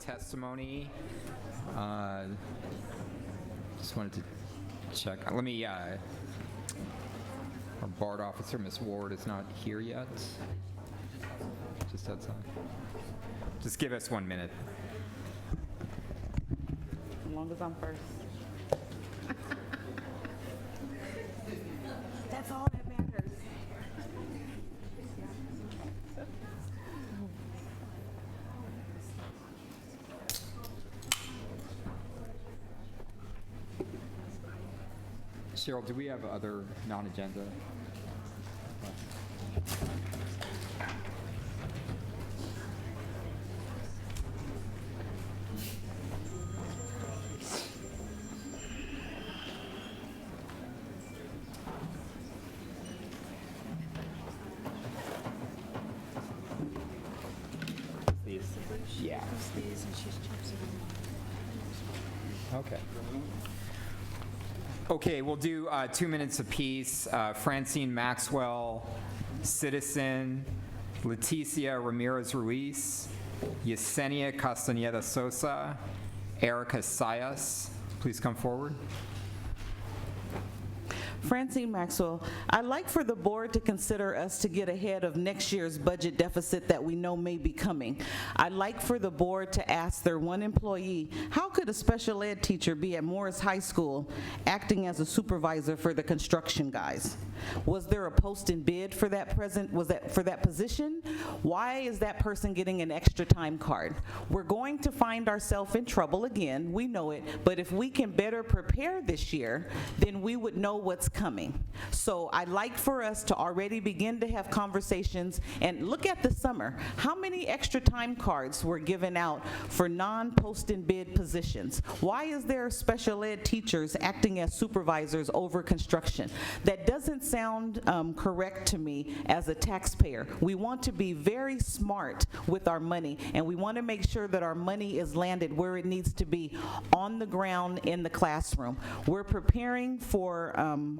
testimony. Just wanted to check. Let me, our BARD officer, Ms. Ward, is not here yet. Just outside. Just give us 1 minute. As long as I'm first. That's all that matters. Cheryl, do we have other non-agenda? Yeah. Okay. Okay, we'll do 2 minutes apiece. Francine Maxwell, citizen. Leticia Ramirez Ruiz. Yesenia Castañeda Sosa. Erica Sayas. Please come forward. Francine Maxwell, I'd like for the board to consider us to get ahead of next year's budget deficit that we know may be coming. I'd like for the board to ask their one employee, how could a special ed teacher be at Morris High School acting as a supervisor for the construction guys? Was there a post and bid for that position? Why is that person getting an extra time card? We're going to find ourselves in trouble again, we know it, but if we can better prepare this year, then we would know what's coming. So I'd like for us to already begin to have conversations and look at the summer. How many extra time cards were given out for non-post and bid positions? Why is there special ed teachers acting as supervisors over construction? That doesn't sound correct to me as a taxpayer. We want to be very smart with our money, and we want to make sure that our money is landed where it needs to be, on the ground in the classroom. We're preparing for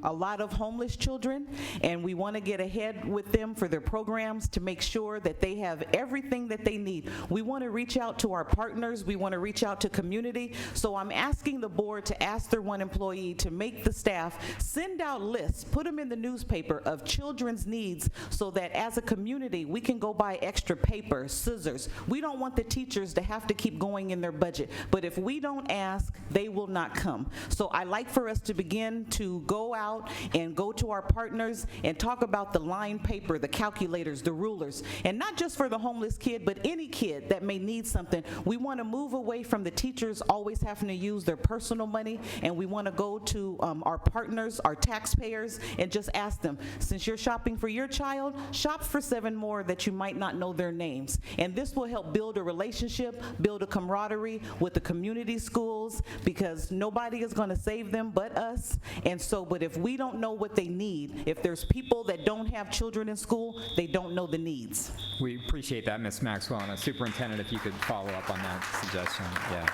a lot of homeless children, and we want to get ahead with them for their programs to make sure that they have everything that they need. We want to reach out to our partners. We want to reach out to community. So I'm asking the board to ask their one employee to make the staff send out lists, put them in the newspaper of children's needs, so that as a community we can go buy extra paper, scissors. We don't want the teachers to have to keep going in their budget, but if we don't ask, they will not come. So I like for us to begin to go out and go to our partners and talk about the line paper, the calculators, the rulers, and not just for the homeless kid, but any kid that may need something. We want to move away from the teachers always having to use their personal money, and we want to go to our partners, our taxpayers, and just ask them, since you're shopping for your child, shop for 7 more that you might not know their names. And this will help build a relationship, build a camaraderie with the community schools, because nobody is going to save them but us. And so, but if we don't know what they need, if there's people that don't have children in school, they don't know the needs. We appreciate that, Ms. Maxwell. And Superintendent, if you could follow up on that suggestion. Yeah.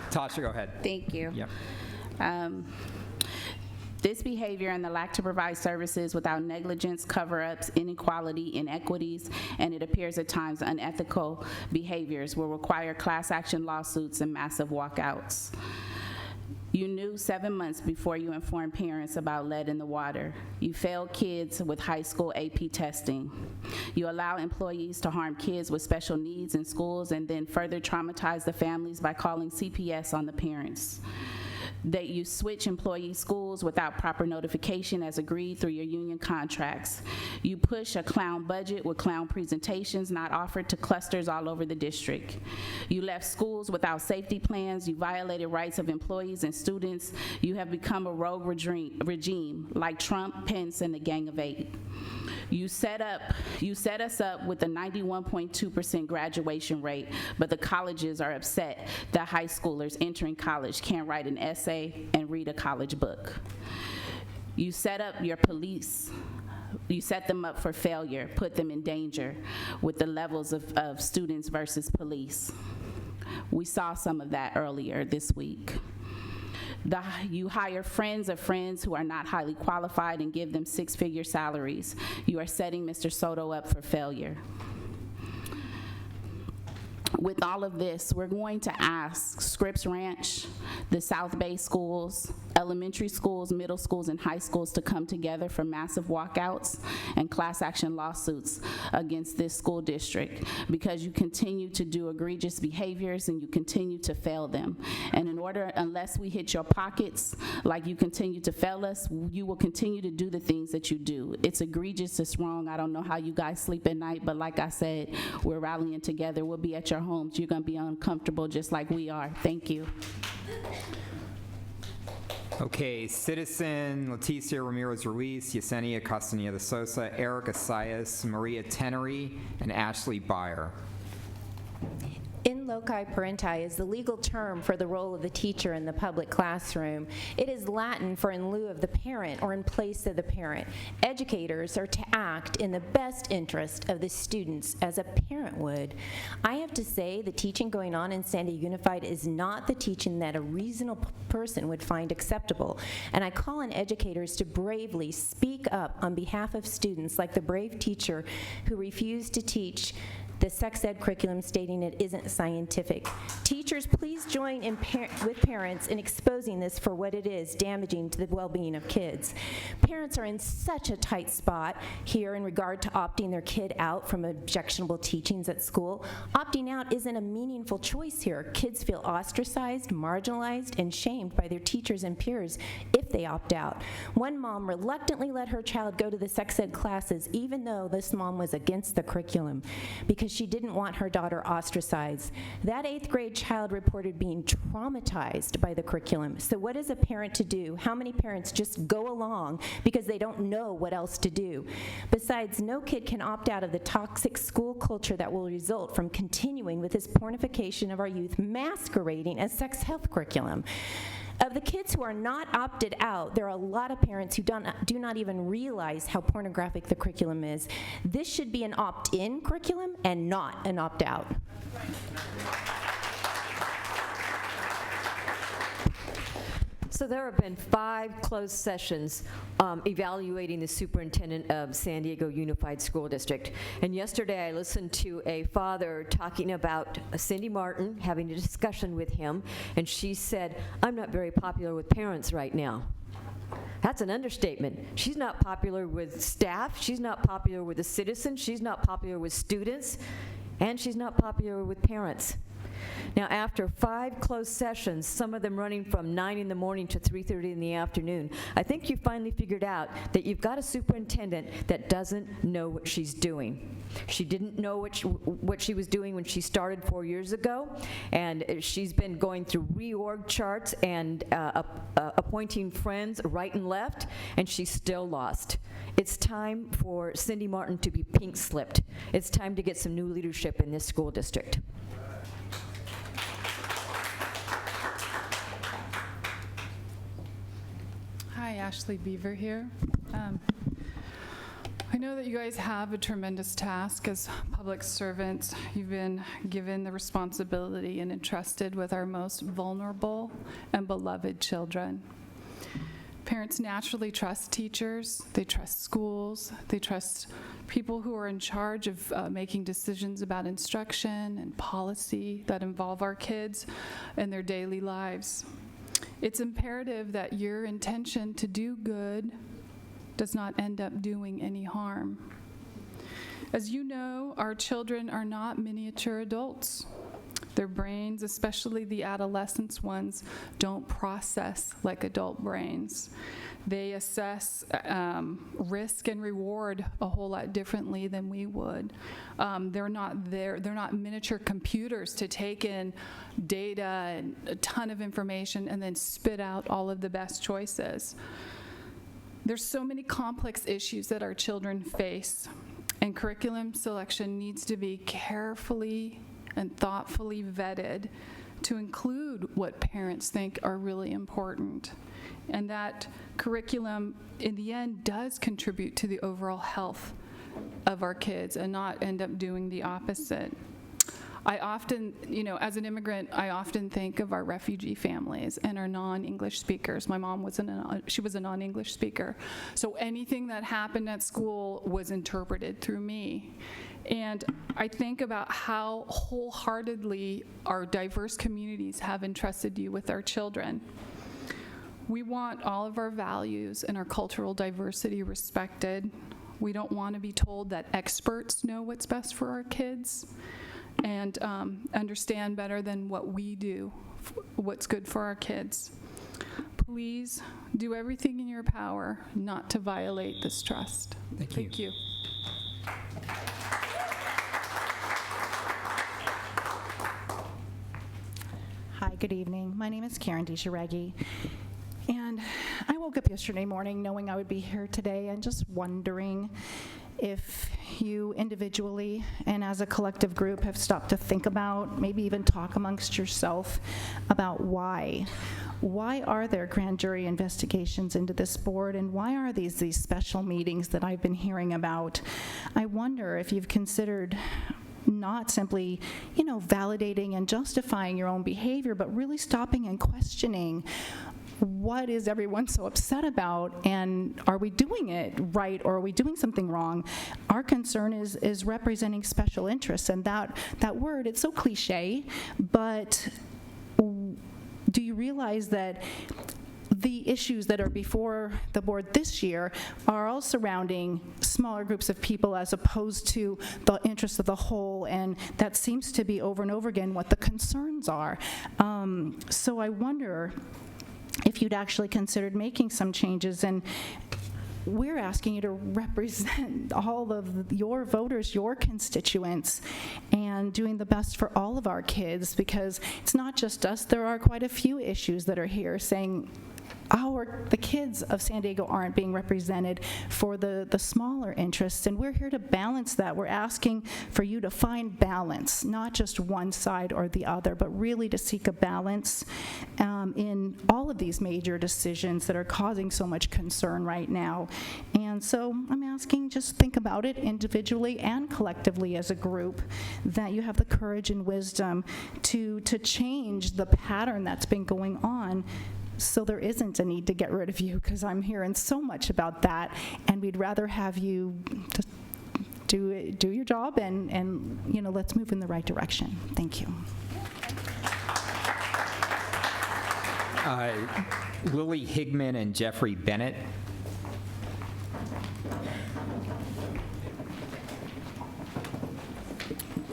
Tasha, go ahead. Thank you. Yep. This behavior and the lack to provide services without negligence, cover-ups, inequality, inequities, and it appears at times unethical behaviors will require class action lawsuits and massive walkouts. You knew 7 months before you informed parents about lead in the water. You failed kids with high school AP testing. You allow employees to harm kids with special needs in schools and then further traumatize the families by calling CPS on the parents. That you switch employee schools without proper notification as agreed through your union contracts. You push a clown budget with clown presentations not offered to clusters all over the district. You left schools without safety plans. You violated rights of employees and students. You have become a rogue regime like Trump, Pence, and the Gang of Eight. You set us up with a 91.2% graduation rate, but the colleges are upset that high schoolers entering college can't write an essay and read a college book. You set up your police. You set them up for failure, put them in danger with the levels of students versus police. We saw some of that earlier this week. You hire friends of friends who are not highly qualified and give them 6-figure salaries. You are setting Mr. Soto up for failure. with all of this, we're going to ask Scripps Ranch, the South Bay schools, elementary schools, middle schools, and high schools to come together for massive walkouts and class action lawsuits against this school district because you continue to do egregious behaviors and you continue to fail them. And unless we hit your pockets like you continue to fail us, you will continue to do the things that you do. It's egregious, it's wrong. I don't know how you guys sleep at night, but like I said, we're rallying together. We'll be at your homes. You're going to be uncomfortable just like we are. Thank you. Okay, Citizen Leticia Ramirez Ruiz, Yesenia Castaneda de Sosa, Eric Asayas, Maria Tenery, and Ashley Byer. In loci parenti is the legal term for the role of the teacher in the public classroom. It is Latin for in lieu of the parent or in place of the parent. Educators are to act in the best interest of the students as a parent would. I have to say the teaching going on in Sandia Unified is not the teaching that a reasonable person would find acceptable. And I call on educators to bravely speak up on behalf of students like the brave teacher who refused to teach the sex ed curriculum, stating it isn't scientific. Teachers, please join with parents in exposing this for what it is, damaging to the well-being of kids. Parents are in such a tight spot here in regard to opting their kid out from objectionable teachings at school. Opting out isn't a meaningful choice here. Kids feel ostracized, marginalized, and shamed by their teachers and peers if they opt out. One mom reluctantly let her child go to the sex ed classes even though this mom was against the curriculum because she didn't want her daughter ostracized. That 8th grade child reported being traumatized by the curriculum. So what is a parent to do? How many parents just go along because they don't know what else to do? Besides, no kid can opt out of the toxic school culture that will result from continuing with this pornification of our youth masquerading as sex health curriculum. Of the kids who are not opted out, there are a lot of parents who do not even realize how pornographic the curriculum is. This should be an opt-in curriculum and not an opt-out. So there have been 5 closed sessions evaluating the superintendent of San Diego Unified School District. And yesterday I listened to a father talking about Cindy Martin, having a discussion with him, and she said, "I'm not very popular with parents right now." That's an understatement. She's not popular with staff, she's not popular with the citizens, she's not popular with students, and she's not popular with parents. Now, after 5 closed sessions, some of them running from 9 in the morning to 3:30 in the afternoon, I think you finally figured out that you've got a superintendent that doesn't know what she's doing. She didn't know what she was doing when she started 4 years ago, and she's been going through reorg charts and appointing friends right and left, and she's still lost. It's time for Cindy Martin to be pink-slipped. It's time to get some new leadership in this school district. Hi, Ashley Beaver here. I know that you guys have a tremendous task as public servants. You've been given the responsibility and entrusted with our most vulnerable and beloved children. Parents naturally trust teachers, they trust schools, they trust people who are in charge of making decisions about instruction and policy that involve our kids and their daily lives. It's imperative that your intention to do good does not end up doing any harm. As you know, our children are not miniature adults. Their brains, especially the adolescent ones, don't process like adult brains. They assess risk and reward a whole lot differently than we would. They're not miniature computers to take in data and a ton of information and then spit out all of the best choices. There's so many complex issues that our children face, and curriculum selection needs to be carefully and thoughtfully vetted to include what parents think are really important. And that curriculum, in the end, does contribute to the overall health of our kids and not end up doing the opposite. I often, as an immigrant, I often think of our refugee families and our non-English speakers. My mom was she was a non-English speaker. So anything that happened at school was interpreted through me. And I think about how wholeheartedly our diverse communities have entrusted you with our children. We want all of our values and our cultural diversity respected. We don't want to be told that experts know what's best for our kids and understand better than what we do, what's good for our kids. Please do everything in your power not to violate this trust. Thank you. Hi, good evening. My name is Karen DeSharegi, and I woke up yesterday morning knowing I would be here today and just wondering if you individually and as a collective group have stopped to think about, maybe even talk amongst yourself about why. Why are there grand jury investigations into this board, and why are these special meetings that I've been hearing about? I wonder if you've considered not simply, validating and justifying your own behavior, but really stopping and questioning what is everyone so upset about, and are we doing it right, or are we doing something wrong? Our concern is representing special interests, and that word, it's so cliche, but do you realize that the issues that are before the board this year are all surrounding smaller groups of people as opposed to the interests of the whole, and that seems to be over and over again what the concerns are. So I wonder if you'd actually considered making some changes, and we're asking you to represent all of your voters, your constituents, and doing the best for all of our kids, because it's not just us. There are quite a few issues that are here saying the kids of San Diego aren't being represented for the smaller interests, and we're here to balance that. We're asking for you to find balance, not just one side or the other, but really to seek a balance in all of these major decisions that are causing so much concern right now. And so I'm asking, just think about it individually and collectively as a group, that you have the courage and wisdom to change the pattern that's been going on, so there isn't a need to get rid of you, because I'm hearing so much about that, and we'd rather have you just do your job and let's move in the right direction. Thank you. Lily Higman and Jeffrey Bennett.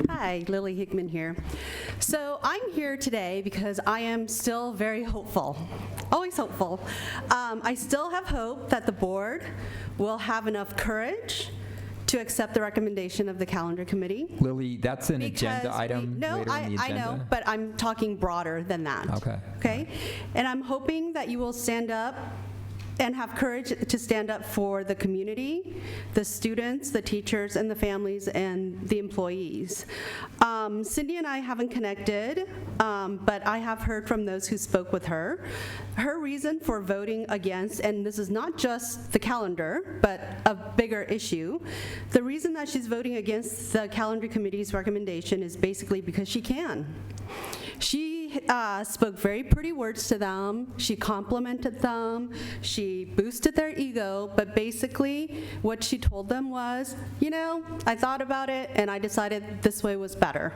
Hi, Lily Hickman here. So I'm here today because I am still very hopeful, always hopeful. I still have hope that the board will have enough courage to accept the recommendation of the calendar committee. Lily, that's an agenda item No, later in the agenda? I know, but I'm talking broader than that. Okay? And I'm hoping that you will stand up and have courage to stand up for the community, the students, the teachers, and the families, and the employees. Cindy and I haven't connected, but I have heard from those who spoke with her. Her reason for voting against, and this is not just the calendar, but a bigger issue, the reason that she's voting against the calendar committee's recommendation is basically because she can. She spoke very pretty words to them. She complimented them. She boosted their ego. But basically, what she told them was, I thought about it, and I decided this way was better.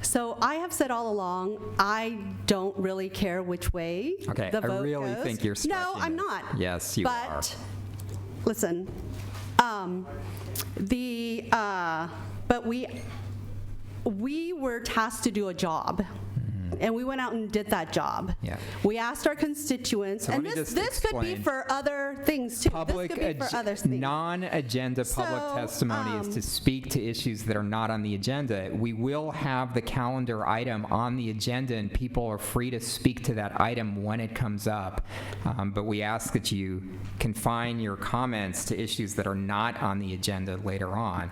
So I have said all along, I don't really care which way the vote goes. I really think you're stretching No, I'm it. not. Yes, you are. But listen, but we were tasked to do a job, and we went out and did that job. Yeah. We asked our constituents, So and let me this just could be explain. for other things too. Public, this could be for other things. non-agenda public So, testimony is to speak to issues that are not on the agenda. We will have the calendar item on the agenda, and people are free to speak to that item when it comes up. But we ask that you confine your comments to issues that are not on the agenda later on.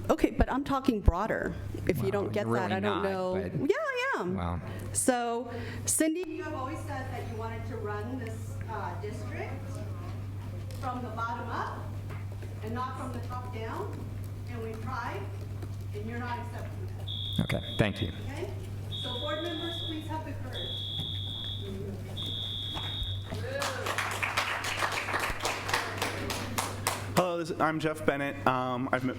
Okay, but I'm talking broader. If you don't get you're that, really I don't not, know. but- Yeah, I am. Well. So, Cindy, you have always said that you wanted to run this district from the bottom up and not from the top down, and we tried. and you're not accepting that. Okay, thank you. Okay? So board members, please have the courage. Hello, I'm Jeff Bennett. I've met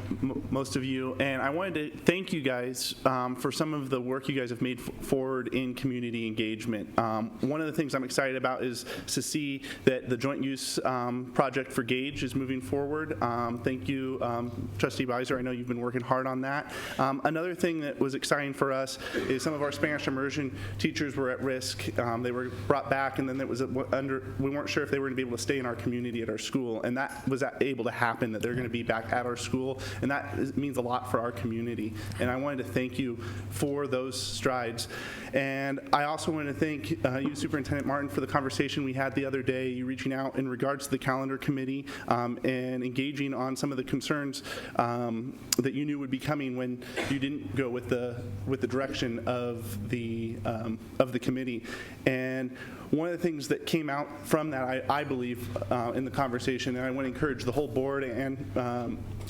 most of you, and I wanted to thank you guys for some of the work you guys have made forward in community engagement. One of the things I'm excited about is to see that the joint use project for Gage is moving forward. Thank you, Trustee Beiser. I know you've been working hard on that. Another thing that was exciting for us is some of our Spanish immersion teachers were at risk. They were brought back, and then we weren't sure if they were going to be able to stay in our community at our school, and that was able to happen, that they're going to be back at our school, and that means a lot for our community. And I wanted to thank you for those strides. And I also want to thank you, Superintendent Martin, for the conversation we had the other day, you reaching out in regards to the calendar committee and engaging on some of the concerns that you knew would be coming when you didn't go with the direction of the committee. And one of the things that came out from that, I believe, in the conversation, and I want to encourage the whole board and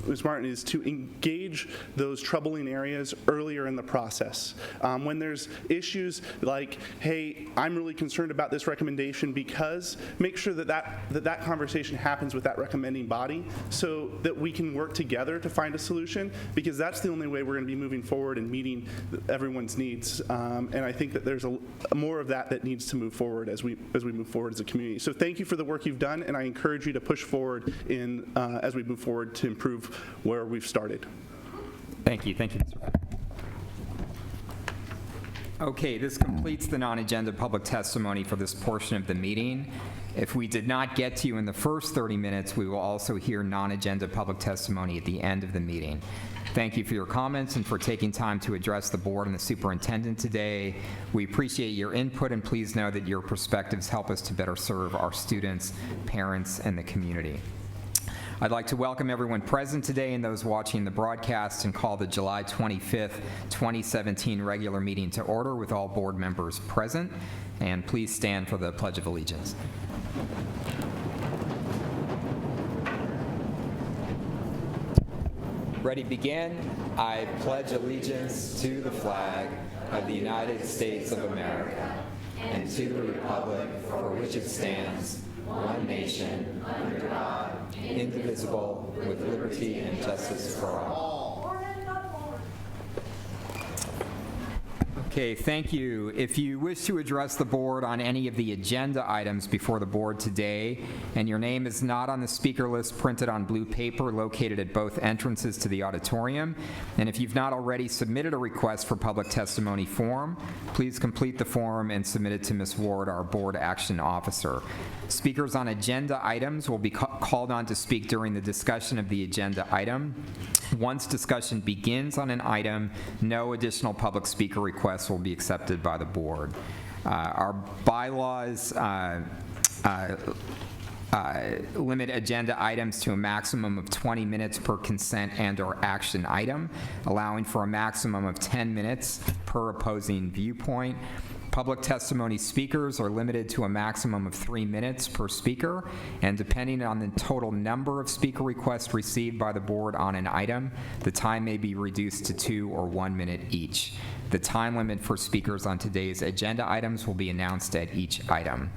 Ms. Martin, is to engage those troubling areas earlier in the process. When there's issues like, hey, I'm really concerned about this recommendation, because make sure that conversation happens with that recommending body so that we can work together to find a solution, because that's the only way we're going to be moving forward and meeting everyone's needs. And I think that there's more of that needs to move forward as we move forward as a community. So thank you for the work you've done, and I encourage you to push forward as we move forward to improve where we've started. Thank you, Mr. Webb. Okay, this completes the non-agenda public testimony for this portion of the meeting. If we did not get to you in the first 30 minutes, we will also hear non-agenda public testimony at the end of the meeting. Thank you for your comments and for taking time to address the board and the superintendent today. We appreciate your input, and please know that your perspectives help us to better serve our students, parents, and the community. I'd like to welcome everyone present today and those watching the broadcast, and call the July 25th, 2017 regular meeting to order with all board members present. And please stand for the Pledge of Allegiance. Ready, begin. I pledge allegiance to the flag of the United States of America and to the republic for which it stands, one nation, under God, indivisible, with liberty and justice for all. Okay, thank you. If you wish to address the board on any of the agenda items before the board today, and your name is not on the speaker list printed on blue paper located at both entrances to the auditorium, and if you've not already submitted a request for public testimony form, please complete the form and submit it to Ms. Ward, our board action officer. Speakers on agenda items will be called on to speak during the discussion of the agenda item. Once discussion begins on an item, no additional public speaker requests will be accepted by the board. Our bylaws limit agenda items to a maximum of 20 minutes per consent and/or action item, allowing for a maximum of 10 minutes per opposing viewpoint. Public testimony speakers are limited to a maximum of 3 minutes per speaker, and depending on the total number of speaker requests received by the board on an item, the time may be reduced to 2 or 1 minute each. The time limit for speakers on today's agenda items will be announced at each item.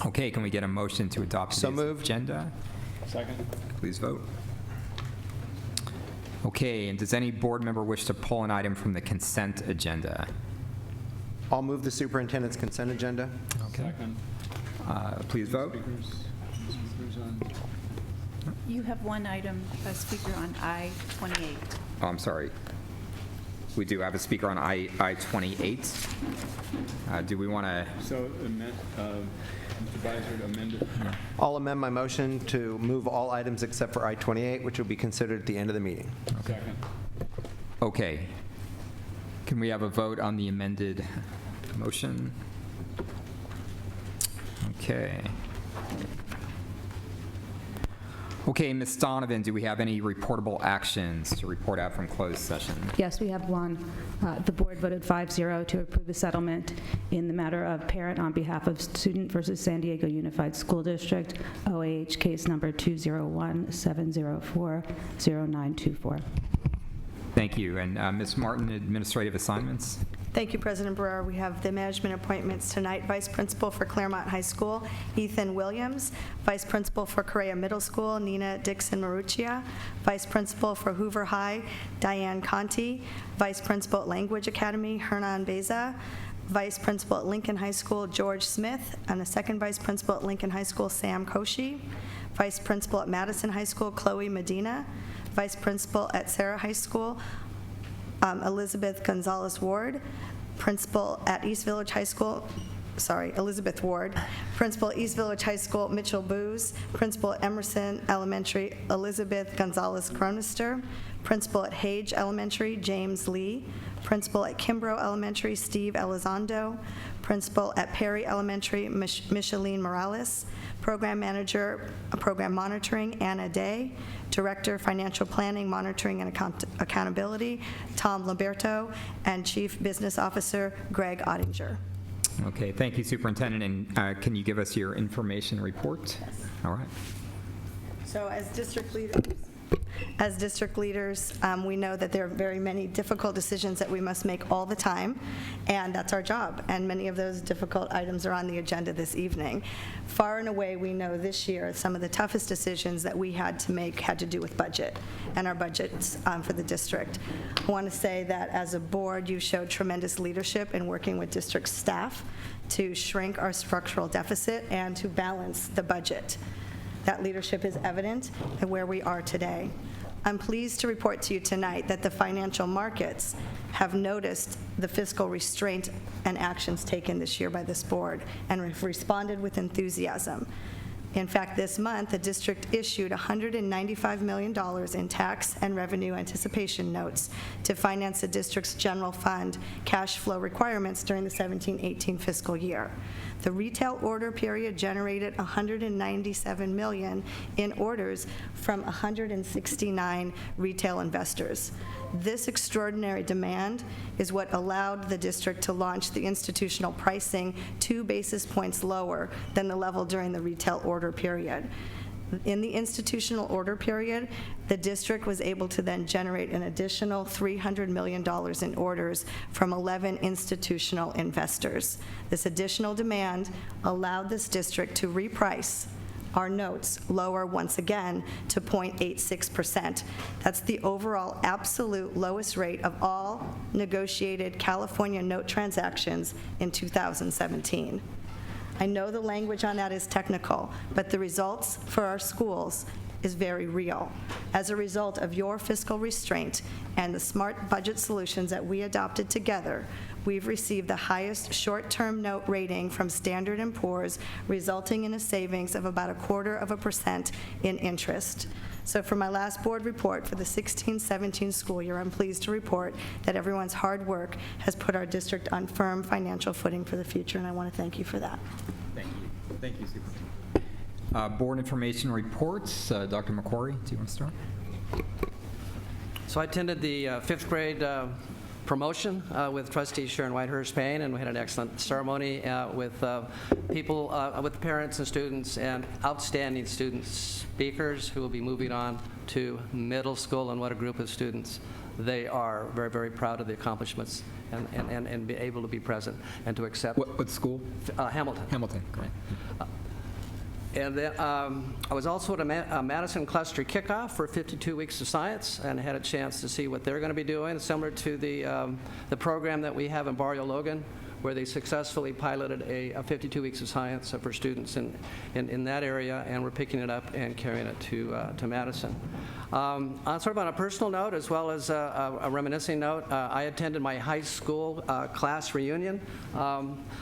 Okay, can we get a motion to adopt today's agenda? Second. Please vote. Okay, and does any board member wish to pull an item from the consent agenda? I'll move the superintendent's consent agenda. Okay. Please vote. You have one item, a speaker on I-28. Oh, I'm sorry. We do have a speaker on I-28. Do we want to? So, Mr. Beiser, amend it. I'll amend my motion to move all items except for I-28, which will be considered at the end of the meeting. Second. Okay. Can we have a vote on the amended motion? Okay. Okay, Ms. Donovan, do we have any reportable actions to report out from closed session? Yes, we have one. The board voted 5-0 to approve the settlement in the matter of parent on behalf of student versus San Diego Unified School District, OAH case number 201-704-0924. Thank you. And Ms. Martin, administrative assignments. Thank you, President Barrera. We have the management appointments tonight. Vice Principal for Claremont High School, Ethan Williams. Vice Principal for Correa Middle School, Nina Dixon-Maruccia. Vice Principal for Hoover High, Diane Conti. Vice Principal at Language Academy, Hernan Beza. Vice Principal at Lincoln High School, George Smith. And the second Vice Principal at Lincoln High School, Sam Koshi. Vice Principal at Madison High School, Chloe Medina. Vice Principal at Sarah High School, Elizabeth Gonzalez Ward. Principal at East Village High School, Elizabeth Ward. Principal at East Village High School, Mitchell Booz. Principal at Emerson Elementary, Elizabeth Gonzalez Cronister. Principal at Hage Elementary, James Lee. Principal at Kimbrough Elementary, Steve Elizondo. Principal at Perry Elementary, Micheline Morales. Program Manager, Program Monitoring, Anna Day. Director, Financial Planning, Monitoring, and Accountability, Tom Liberto. And Chief Business Officer, Greg Ottinger. Okay, thank you, Superintendent. And can you give us your information report? Yes. All right. So as district leaders, we know that there are very many difficult decisions that we must make all the time, and that's our job. And many of those difficult items are on the agenda this evening. Far and away, we know this year some of the toughest decisions that we had to make had to do with budget and our budgets for the district. I want to say that as a board, you showed tremendous leadership in working with district staff to shrink our structural deficit and to balance the budget. That leadership is evident in where we are today. I'm pleased to report to you tonight that the financial markets have noticed the fiscal restraint and actions taken this year by this board and have responded with enthusiasm. In fact, this month, the district issued $195 million in tax and revenue anticipation notes to finance the district's general fund cash flow requirements during the 17-18 fiscal year. The retail order period generated $197 million in orders from 169 retail investors. This extraordinary demand is what allowed the district to launch the institutional pricing 2 basis points lower than the level during the retail order period. In the institutional order period, the district was able to then generate an additional $300 million in orders from 11 institutional investors. This additional demand allowed this district to reprice our notes lower once again to 0.86%. That's the overall absolute lowest rate of all negotiated California note transactions in 2017. I know the language on that is technical, but the results for our schools is very real. As a result of your fiscal restraint and the smart budget solutions that we adopted together, we've received the highest short-term note rating from Standard & Poor's, resulting in a savings of about 0.25% in interest. So for my last board report for the 16-17 school year, I'm pleased to report that everyone's hard work has put our district on firm financial footing for the future, and I want to thank you for that. Thank you. Thank you, Superintendent. Board information reports. Dr. McQuarrie, do you want to start? So I attended the 5th grade promotion with Trustee Sharon Whitehurst Payne, and we had an excellent ceremony with people, with parents and students, and outstanding student speakers who will be moving on to middle school, and what a group of students. They are very, very proud of the accomplishments and be able to be present and to accept. What school? Hamilton. Hamilton, great. And then I was also at a Madison Cluster kickoff for 52 Weeks of Science, and had a chance to see what they're going to be doing, similar to the program that we have in Barrio Logan, where they successfully piloted a 52 Weeks of Science for students in that area, and we're picking it up and carrying it to Madison. Sort of on a personal note, as well as a reminiscing note, I attended my high school class reunion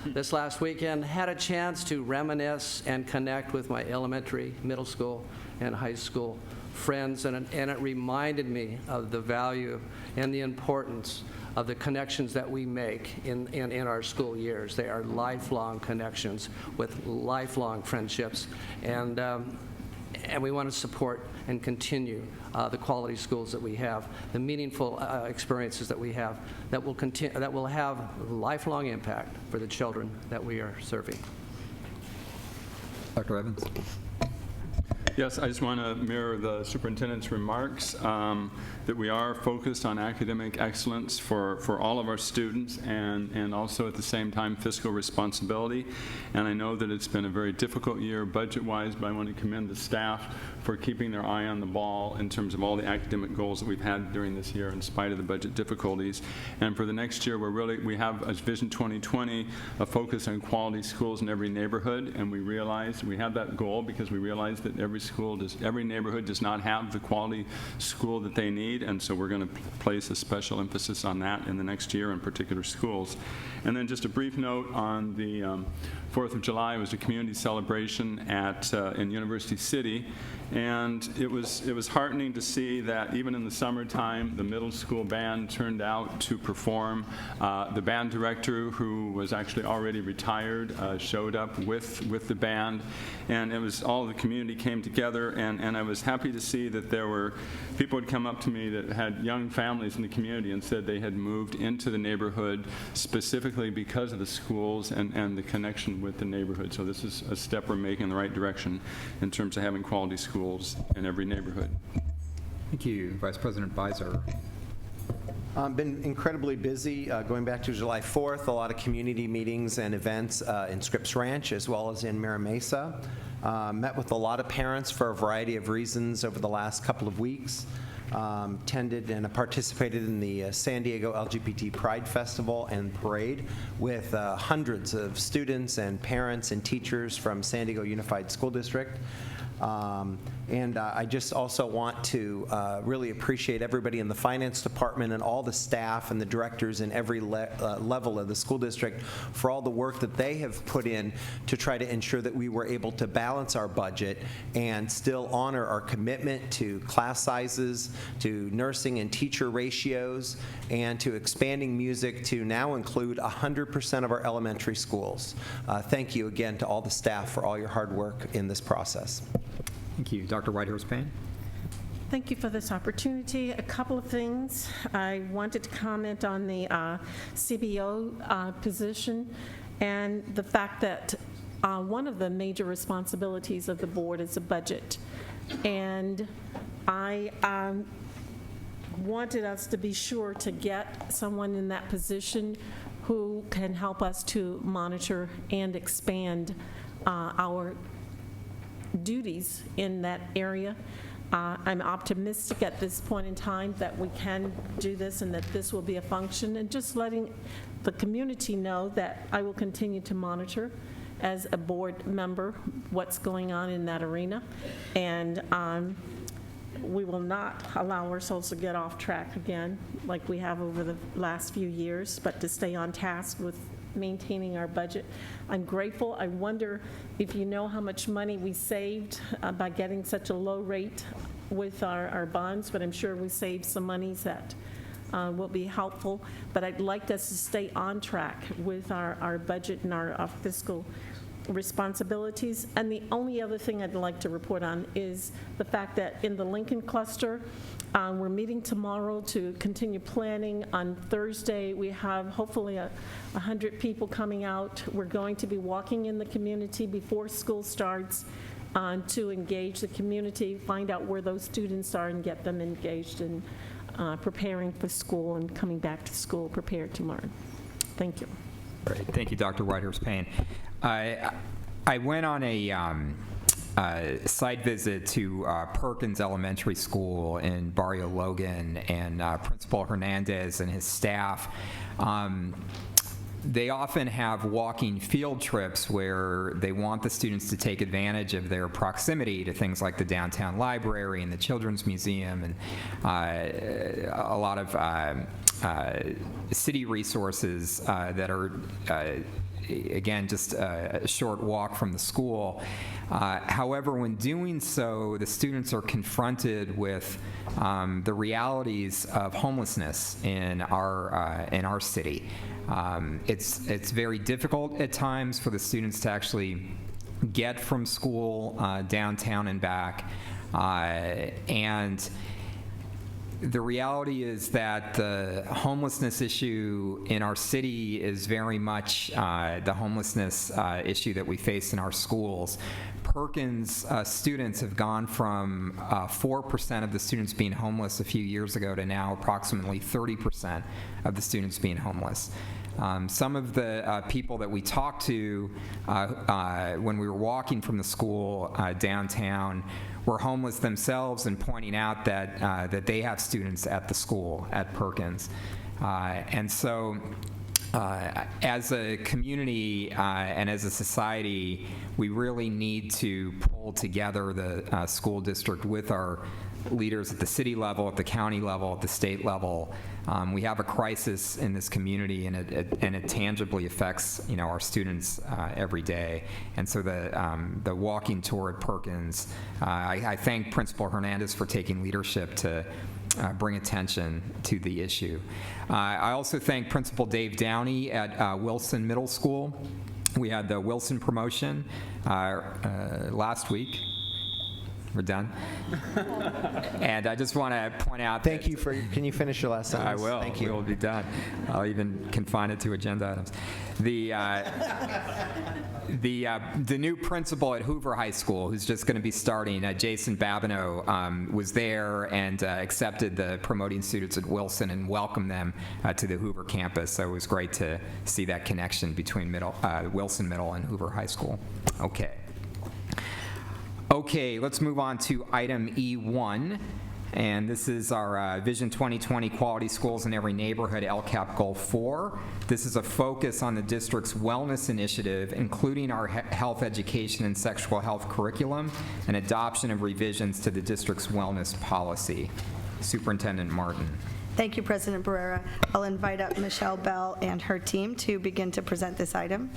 this last weekend, had a chance to reminisce and connect with my elementary, middle school, and high school friends, and it reminded me of the value and the importance of the connections that we make in our school years. They are lifelong connections with lifelong friendships, and we want to support and continue the quality schools that we have, the meaningful experiences that we have, that will have lifelong impact for the children that we are serving. Dr. Evans. Yes, I just want to mirror the superintendent's remarks that we are focused on academic excellence for all of our students and also at the same time fiscal responsibility. And I know that it's been a very difficult year budget-wise, but I want to commend the staff for keeping their eye on the ball in terms of all the academic goals that we've had during this year in spite of the budget difficulties. And for the next year, we have as Vision 2020 a focus on quality schools in every neighborhood, and we have that goal because we realize that every neighborhood does not have the quality school that they need, and so we're going to place a special emphasis on that in the next year in particular schools. And then just a brief note on the 4th of July was a community celebration in University City, and it was heartening to see that even in the summertime, the middle school band turned out to perform. The band director, who was actually already retired, showed up with the band, and it was all the community came together, and I was happy to see that there were people had come up to me that had young families in the community and said they had moved into the neighborhood specifically because of the schools and the connection with the neighborhood. So this is a step we're making in the right direction in terms of having quality schools in every neighborhood. Thank you. Vice President Beiser. Been incredibly busy going back to July 4th, a lot of community meetings and events in Scripps Ranch as well as in Mira Mesa. Met with a lot of parents for a variety of reasons over the last couple of weeks. Attended and participated in the San Diego LGBT Pride Festival and Parade with hundreds of students and parents and teachers from San Diego Unified School District. And I just also want to really appreciate everybody in the finance department and all the staff and the directors in every level of the school district for all the work that they have put in to try to ensure that we were able to balance our budget and still honor our commitment to class sizes, to nursing and teacher ratios, and to expanding music to now include 100% of our elementary schools. Thank you again to all the staff for all your hard work in this process. Thank you. Dr. Whitehurst-Payne. Thank you for this opportunity. A couple of things. I wanted to comment on the CBO position and the fact that one of the major responsibilities of the board is the budget. And I wanted us to be sure to get someone in that position who can help us to monitor and expand our duties in that area. I'm optimistic at this point in time that we can do this and that this will be a function, and just letting the community know that I will continue to monitor as a board member what's going on in that arena, and we will not allow ourselves to get off track again like we have over the last few years, but to stay on task with maintaining our budget. I'm grateful. I wonder if you know how much money we saved by getting such a low rate with our bonds, but I'm sure we saved some monies that will be helpful. But I'd like us to stay on track with our budget and our fiscal responsibilities. And the only other thing I'd like to report on is the fact that in the Lincoln cluster, we're meeting tomorrow to continue planning. On Thursday, we have hopefully 100 people coming out. We're going to be walking in the community before school starts to engage the community, find out where those students are and get them engaged in preparing for school and coming back to school prepared to learn. Thank you. Great. Thank you, Dr. Whitehurst-Payne. I went on a site visit to Perkins Elementary School in Barrio Logan, and Principal Hernandez and his staff, they often have walking field trips where they want the students to take advantage of their proximity to things like the downtown library and the Children's Museum and a lot of city resources that are again, just a short walk from the school. However, when doing so, the students are confronted with the realities of homelessness in our city. It's very difficult at times for the students to actually get from school downtown and back, and the reality is that the homelessness issue in our city is very much the homelessness issue that we face in our schools. Perkins students have gone from 4% of the students being homeless a few years ago to now approximately 30% of the students being homeless. Some of the people that we talked to when we were walking from the school downtown were homeless themselves and pointing out that they have students at the school at Perkins. And so as a community and as a society, we really need to pull together the school district with our leaders at the city level, at the county level, at the state level. We have a crisis in this community, and it tangibly affects our students every day. And so the walking tour at Perkins, I thank Principal Hernandez for taking leadership to bring attention to the issue. I also thank Principal Dave Downey at Wilson Middle School. We had the Wilson promotion last week. We're done. And I just want to point out Thank you for, can you finish your last sentence? I will. Thank you. We'll be done. I'll even confine it to agenda items. The new principal at Hoover High School, who's just going to be starting, Jason Babineau, was there and accepted the promoting students at Wilson and welcomed them to the Hoover campus. So it was great to see that connection between Wilson Middle and Hoover High School. Okay, let's move on to item E1. And this is our Vision 2020 Quality Schools in Every Neighborhood LCAP Goal 4. This is a focus on the district's wellness initiative, including our health education and sexual health curriculum and adoption of revisions to the district's wellness policy. Superintendent Martin. Thank you, President Barrera. I'll invite up Michelle Bell and her team to begin to present this item.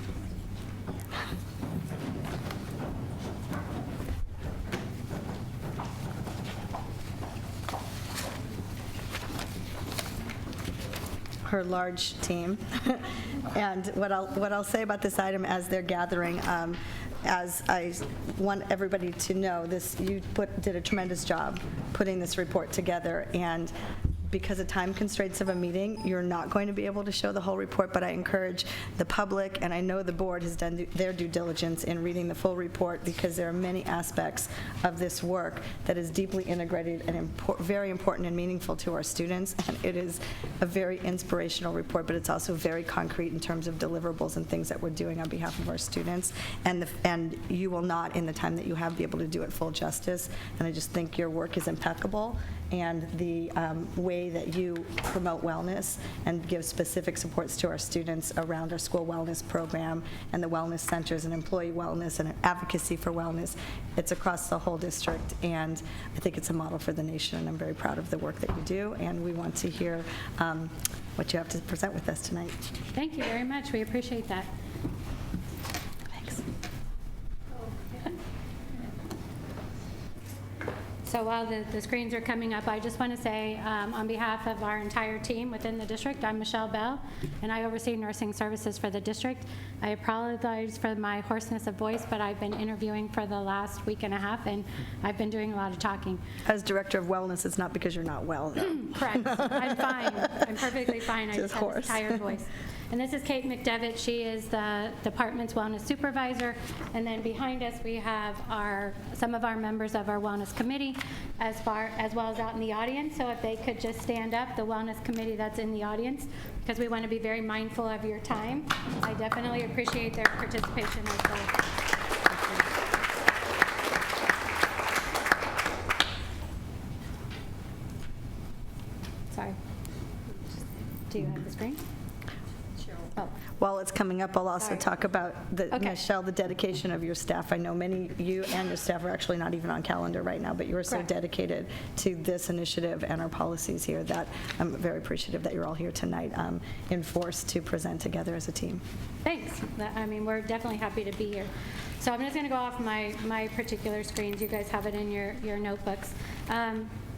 Her large team. And what I'll say about this item as they're gathering, as I want everybody to know, you did a tremendous job putting this report together, and because of time constraints of a meeting, you're not going to be able to show the whole report, but I encourage the public, and I know the board has done their due diligence in reading the full report, because there are many aspects of this work that is deeply integrated and very important and meaningful to our students, and it is a very inspirational report, but it's also very concrete in terms of deliverables and things that we're doing on behalf of our students, and you will not, in the time that you have, be able to do it full justice, and I just think your work is impeccable, and the way that you promote wellness and give specific supports to our students around our school wellness program and the wellness centers and employee wellness and advocacy for wellness. It's across the whole district, and I think it's a model for the nation, and I'm very proud of the work that you do, and we want to hear what you have to present with us tonight. Thank you very much. We appreciate that. Thanks. So while the screens are coming up, I just want to say on behalf of our entire team within the district, I'm Michelle Bell, and I oversee nursing services for the district. I apologize for my hoarseness of voice, but I've been interviewing for the last week and a half, and I've been doing a lot of talking. As Director of Wellness, it's not because you're not well, though. Correct. I'm fine. I'm perfectly fine. I just have a tired voice. And this is Kate McDevitt. She is the department's wellness supervisor. And then behind us, we have some of our members of our wellness committee, as well as out in the audience. So if they could just stand up, the wellness committee that's in the audience, because we want to be very mindful of your time. I definitely appreciate their participation as well. Sorry. Do you have the screen? Oh. While it's coming up, I'll also talk about, Michelle, the dedication of your staff. I know you and your staff are actually not even on calendar right now, but you are so dedicated to this initiative and our policies here that I'm very appreciative that you're all here tonight in force to present together as a team. Thanks. I mean, we're definitely happy to be here. So I'm just going to go off my particular screens. You guys have it in your notebooks.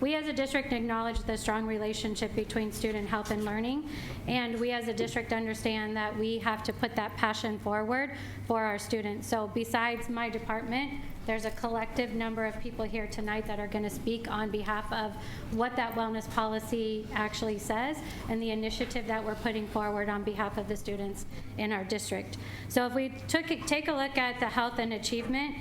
We as a district acknowledge the strong relationship between student health and learning, and we as a district understand that we have to put that passion forward for our students. So besides my department, there's a collective number of people here tonight that are going to speak on behalf of what that wellness policy actually says and the initiative that we're putting forward on behalf of the students in our district. So if we take a look at the health and achievement,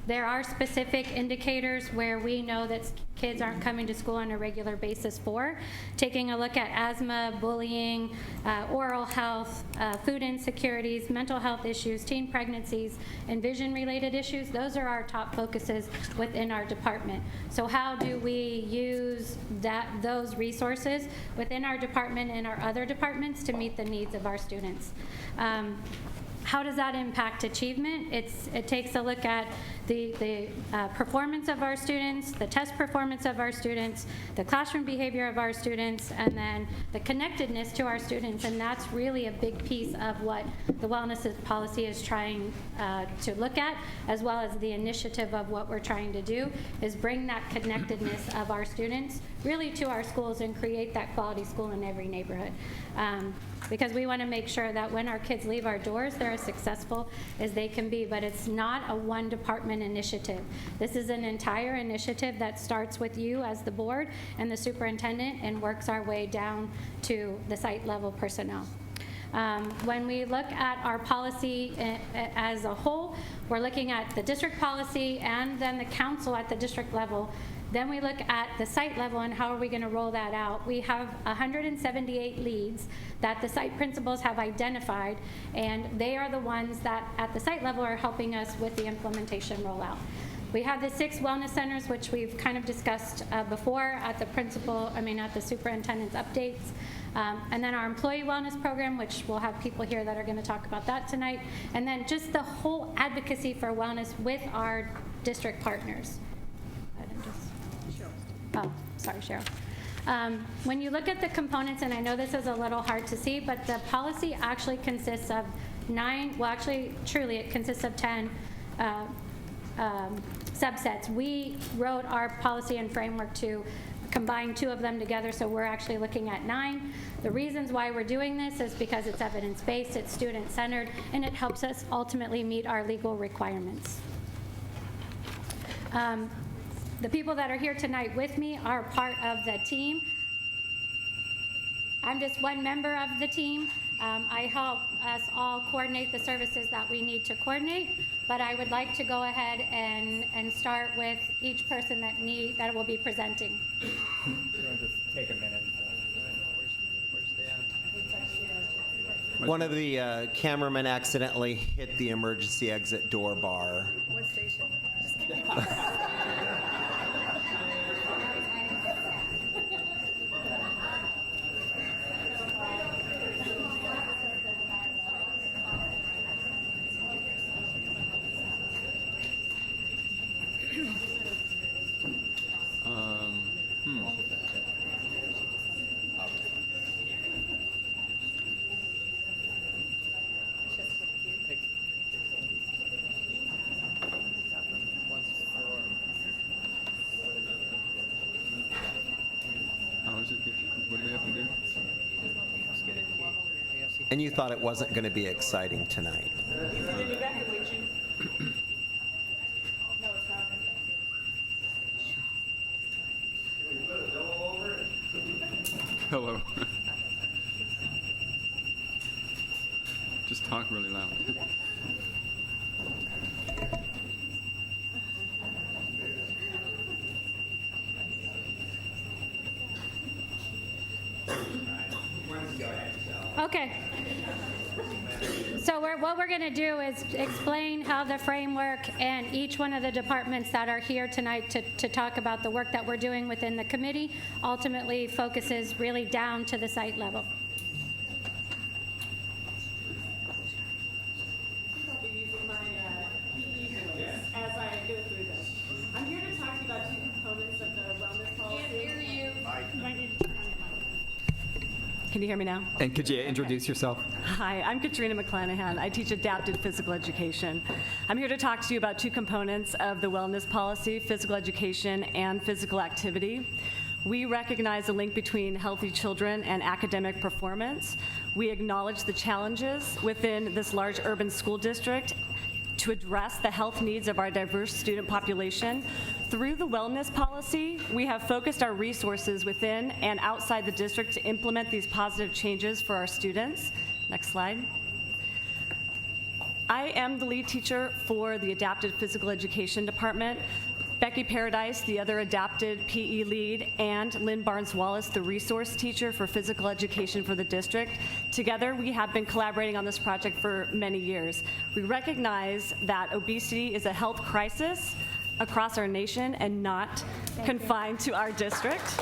There are specific indicators where we know that kids aren't coming to school on a regular basis for. Taking a look at asthma, bullying, oral health, food insecurities, mental health issues, teen pregnancies, and vision-related issues, those are our top focuses within our department. So how do we use those resources within our department and our other departments to meet the needs of our students? How does that impact achievement? It takes a look at the performance of our students, the test performance of our students, the classroom behavior of our students, and then the connectedness to our students. And that's really a big piece of what the wellness policy is trying to look at, as well as the initiative of what we're trying to do, is bring that connectedness of our students really to our schools and create that quality school in every neighborhood. Because we want to make sure that when our kids leave our doors, they're as successful as they can be. But it's not a one department initiative. This is an entire initiative that starts with you as the board and the superintendent and works our way down to the site level personnel. When we look at our policy as a whole, we're looking at the district policy and then the council at the district level. Then we look at the site level and how are we going to roll that out. We have 178 leads that the site principals have identified, and they are the ones that at the site level are helping us with the implementation rollout. We have the 6 wellness centers, which we've kind of discussed before at the superintendent's updates. And then our employee wellness program, which we'll have people here that are going to talk about that tonight. And then just the whole advocacy for wellness with our district partners. Oh, sorry, Cheryl. When you look at the components, and I know this is a little hard to see, but the policy actually consists of 9, well, actually, truly, it consists of 10 subsets. We wrote our policy and framework to combine 2 of them together, so we're actually looking at 9. The reasons why we're doing this is because it's evidence-based, it's student-centered, and it helps us ultimately meet our legal requirements. The people that are here tonight with me are part of the team. I'm just one member of the team. I help us all coordinate the services that we need to coordinate, but I would like to go ahead and start with each person that will be presenting. Just take a minute. One of the cameramen accidentally hit the emergency exit door bar. What station? What do we have to do? And you thought it wasn't going to be exciting tonight. Hello. Just talk really loud. Okay. So what we're going to do is explain how the framework and each one of the departments that are here tonight to talk about the work that we're doing within the committee ultimately focuses really down to the site level. As I go through this, I'm here to talk to you about 2 components of the wellness policy. Can't hear you. Can you hear me now? And could you introduce yourself? Hi, I'm Katrina McClanahan. I teach adapted physical education. I'm here to talk to you about 2 components of the wellness policy, physical education and physical activity. We recognize the link between healthy children and academic performance. We acknowledge the challenges within this large urban school district to address the health needs of our diverse student population. Through the wellness policy, we have focused our resources within and outside the district to implement these positive changes for our students. Next slide. I am the lead teacher for the Adapted Physical Education Department. Becky Paradise, the other adapted PE lead, and Lynn Barnes-Wallace, the resource teacher for physical education for the district. Together, we have been collaborating on this project for many years. We recognize that obesity is a health crisis across our nation and not confined to our district.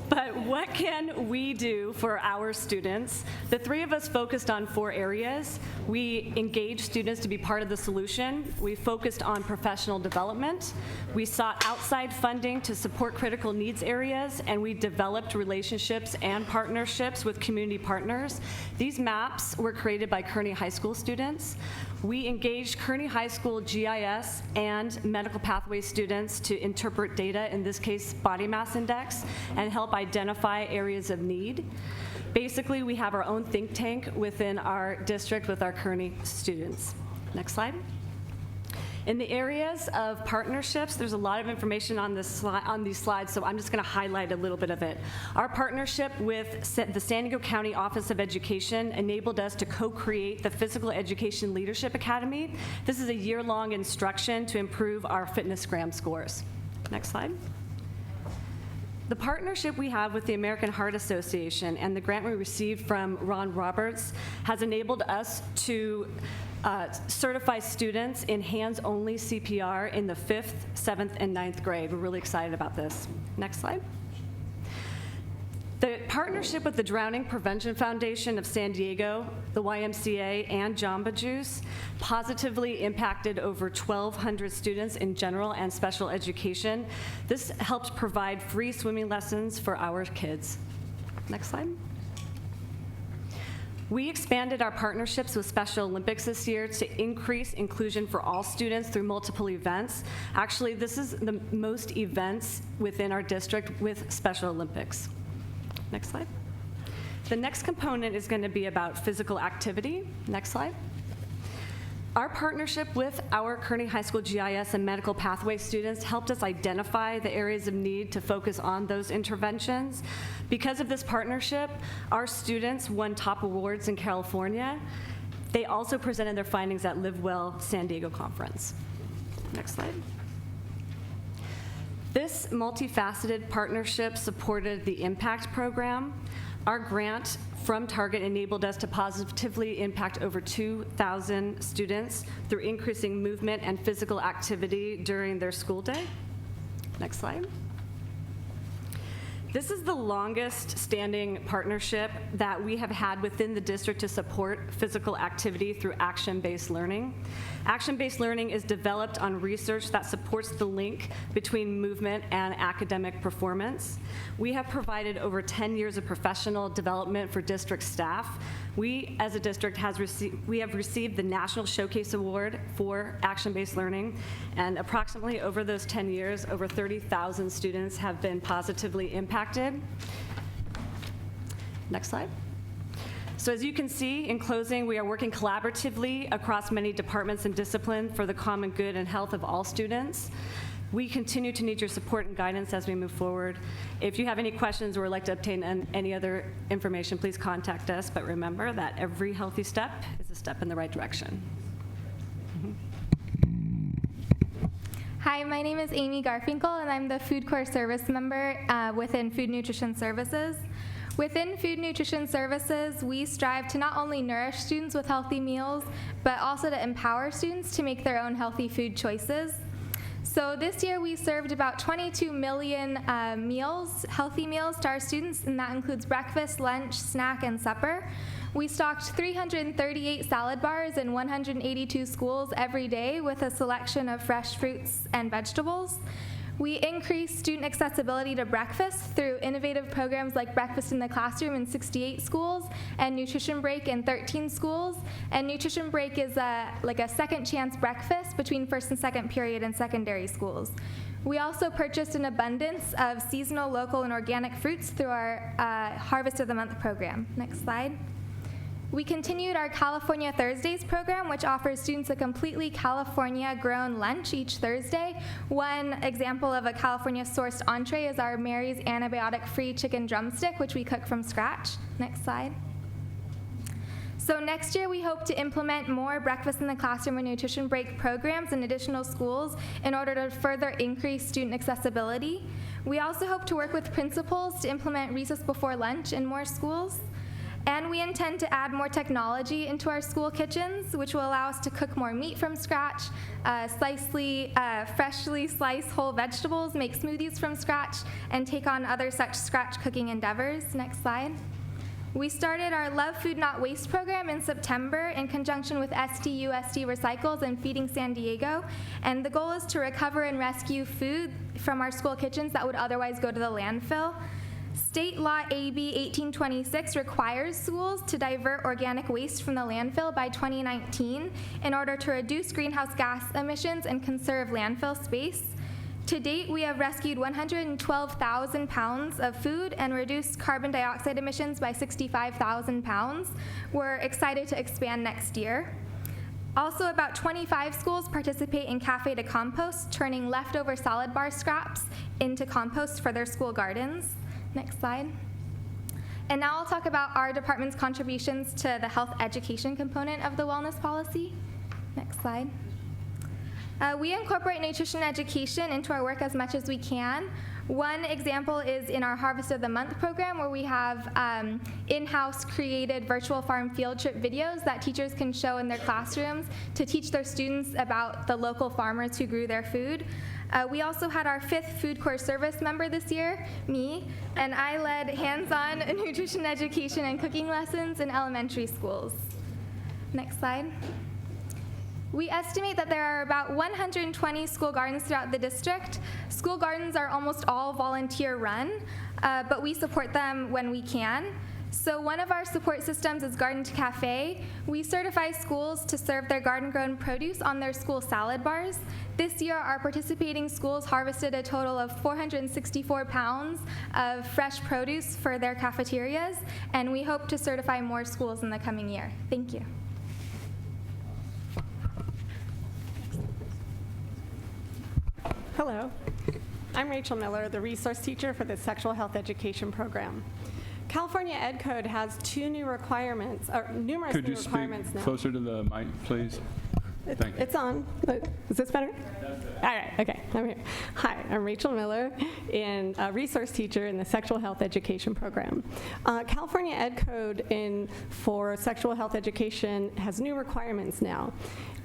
But what can we do for our students? The three of us focused on 4 areas. We engaged students to be part of the solution. We focused on professional development. We sought outside funding to support critical needs areas, and we developed relationships and partnerships with community partners. These maps were created by Kearney High School students. We engaged Kearney High School GIS and medical pathway students to interpret data, in this case body mass index, and help identify areas of need. Basically, we have our own think tank within our district with our Kearney students. Next slide. In the areas of partnerships, there's a lot of information on these slides, so I'm just going to highlight a little bit of it. Our partnership with the San Diego County Office of Education enabled us to co-create the Physical Education Leadership Academy. This is a year-long instruction to improve our fitness gram scores. Next slide. The partnership we have with the American Heart Association and the grant we received from Ron Roberts has enabled us to certify students in hands-only CPR in the 5th, 7th, and 9th grade. We're really excited about this. Next slide. The partnership with the Drowning Prevention Foundation of San Diego, the YMCA, and Jamba Juice positively impacted over 1,200 students in general and special education. This helped provide free swimming lessons for our kids. Next slide. We expanded our partnerships with Special Olympics this year to increase inclusion for all students through multiple events. Actually, this is the most events within our district with Special Olympics. Next slide. The next component is going to be about physical activity. Next slide. Our partnership with our Kearney High School GIS and medical pathway students helped us identify the areas of need to focus on those interventions. Because of this partnership, our students won top awards in California. They also presented their findings at Live Well San Diego Conference. Next slide. This multifaceted partnership supported the IMPACT program. Our grant from Target enabled us to positively impact over 2,000 students through increasing movement and physical activity during their school day. Next slide. This is the longest standing partnership that we have had within the district to support physical activity through action-based learning. Action-based learning is developed on research that supports the link between movement and academic performance. We have provided over 10 years of professional development for district staff. We, as a district, have received the National Showcase Award for action-based learning, and approximately over those 10 years, over 30,000 students have been positively impacted. Next slide. So as you can see, in closing, we are working collaboratively across many departments and disciplines for the common good and health of all students. We continue to need your support and guidance as we move forward. If you have any questions or would like to obtain any other information, please contact us. But remember that every healthy step is a step in the right direction. Hi, my name is Amy Garfinkel, and I'm the Food Corps Service Member within Food Nutrition Services. Within Food Nutrition Services, we strive to not only nourish students with healthy meals, but also to empower students to make their own healthy food choices. So this year we served about 22 million healthy meals to our students, and that includes breakfast, lunch, snack, and supper. We stocked 338 salad bars in 182 schools every day with a selection of fresh fruits and vegetables. We increased student accessibility to breakfast through innovative programs like Breakfast in the Classroom in 68 schools and Nutrition Break in 13 schools. And Nutrition Break is like a second chance breakfast between first and second period in secondary schools. We also purchased an abundance of seasonal, local, and organic fruits through our Harvest of the Month program. Next slide. We continued our California Thursdays program, which offers students a completely California-grown lunch each Thursday. One example of a California-sourced entree is our Mary's antibiotic-free chicken drumstick, which we cook from scratch. Next slide. So next year, we hope to implement more breakfast in the classroom and nutrition break programs in additional schools in order to further increase student accessibility. We also hope to work with principals to implement recess before lunch in more schools. And we intend to add more technology into our school kitchens, which will allow us to cook more meat from scratch, freshly sliced whole vegetables, make smoothies from scratch, and take on other such scratch cooking endeavors. Next slide. We started our Love Food Not Waste program in September in conjunction with SDUSD Recycles and Feeding San Diego, and the goal is to recover and rescue food from our school kitchens that would otherwise go to the landfill. State Law AB 1826 requires schools to divert organic waste from the landfill by 2019 in order to reduce greenhouse gas emissions and conserve landfill space. To date, we have rescued 112,000 pounds of food and reduced carbon dioxide emissions by 65,000 pounds. We're excited to expand next year. Also, about 25 schools participate in Cafe to Compost, turning leftover salad bar scraps into compost for their school gardens. Next slide. And now I'll talk about our department's contributions to the health education component of the wellness policy. Next slide. We incorporate nutrition education into our work as much as we can. One example is in our Harvest of the Month program, where we have in-house created virtual farm field trip videos that teachers can show in their classrooms to teach their students about the local farmers who grew their food. We also had our 5th Food Corps service member this year, me, and I led hands-on nutrition education and cooking lessons in elementary schools. Next slide. We estimate that there are about 120 school gardens throughout the district. School gardens are almost all volunteer-run, but we support them when we can. So one of our support systems is Garden to Cafe. We certify schools to serve their garden-grown produce on their school salad bars. This year, our participating schools harvested a total of 464 pounds of fresh produce for their cafeterias, and we hope to certify more schools in the coming year. Thank you. Hello, I'm Rachel Miller, the resource teacher for the Sexual Health Education Program. California Ed Code has numerous new requirements Could you speak closer to the mic, please? Thank you. It's on. Is this better? All right, okay, I'm here. Hi, I'm Rachel Miller, a resource teacher in the Sexual Health Education Program. California Ed Code for sexual health education has new requirements now.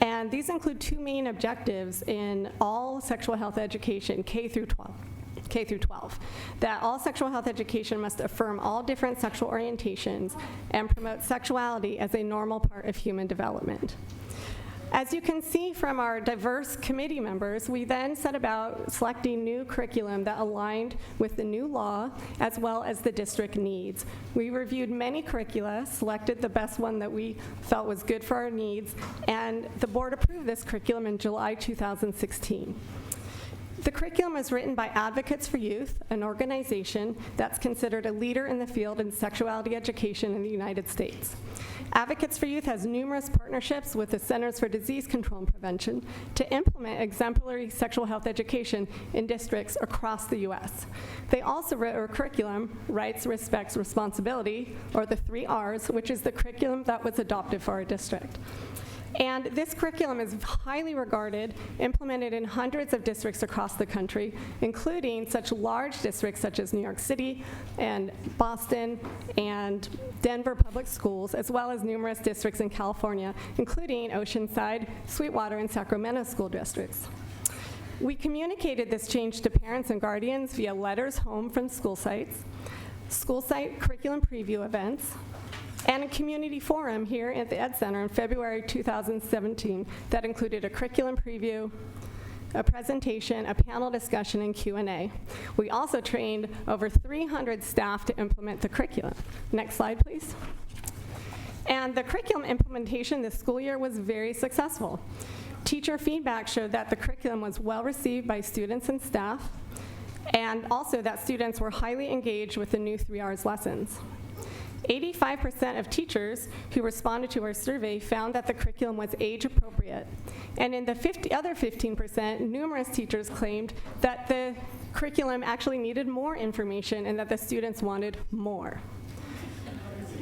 And these include 2 main objectives in all sexual health education, K through 12, that all sexual health education must affirm all different sexual orientations and promote sexuality as a normal part of human development. As you can see from our diverse committee members, we then set about selecting new curriculum that aligned with the new law as well as the district needs. We reviewed many curricula, selected the best one that we felt was good for our needs, and the board approved this curriculum in July 2016. The curriculum is written by Advocates for Youth, an organization that's considered a leader in the field in sexuality education in the United States. Advocates for Youth has numerous partnerships with the Centers for Disease Control and Prevention to implement exemplary sexual health education in districts across the U.S. They also wrote a curriculum, Rights, Respects, Responsibility, or the 3 Rs, which is the curriculum that was adopted for our district. And this curriculum is highly regarded, implemented in hundreds of districts across the country, including such large districts such as New York City and Boston and Denver Public Schools, as well as numerous districts in California, including Oceanside, Sweetwater, and Sacramento school districts. We communicated this change to parents and guardians via letters home from school sites, school site curriculum preview events, and a community forum here at the Ed Center in February 2017 that included a curriculum preview, a presentation, a panel discussion, and Q&A. We also trained over 300 staff to implement the curriculum. Next slide, please. And the curriculum implementation this school year was very successful. Teacher feedback showed that the curriculum was well received by students and staff, and also that students were highly engaged with the new 3 Rs lessons. 85% of teachers who responded to our survey found that the curriculum was age appropriate. And in the other 15%, numerous teachers claimed that the curriculum actually needed more information and that the students wanted more.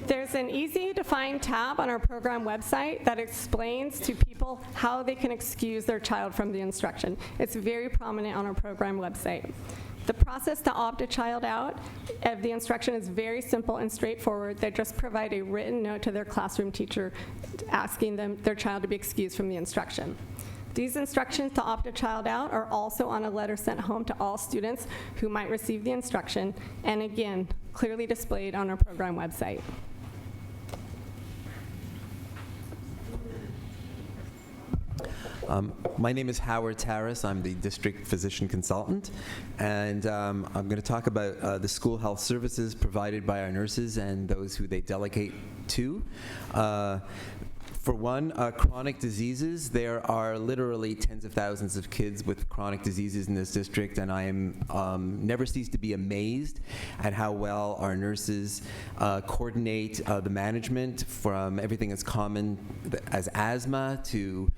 There's an easy-to-find tab on our program website that explains to people how they can excuse their child from the instruction. It's very prominent on our program website. The process to opt a child out of the instruction is very simple and straightforward. They just provide a written note to their classroom teacher asking their child to be excused from the instruction. These instructions to opt a child out are also on a letter sent home to all students who might receive the instruction, and again, clearly displayed on our program website. My name is Howard Tarras. I'm the district physician consultant, and I'm going to talk about the school health services provided by our nurses and those who they delegate to. For one, chronic diseases. There are literally tens of thousands of kids with chronic diseases in this district, and I am never cease to be amazed at how well our nurses coordinate the management, from everything as common as asthma to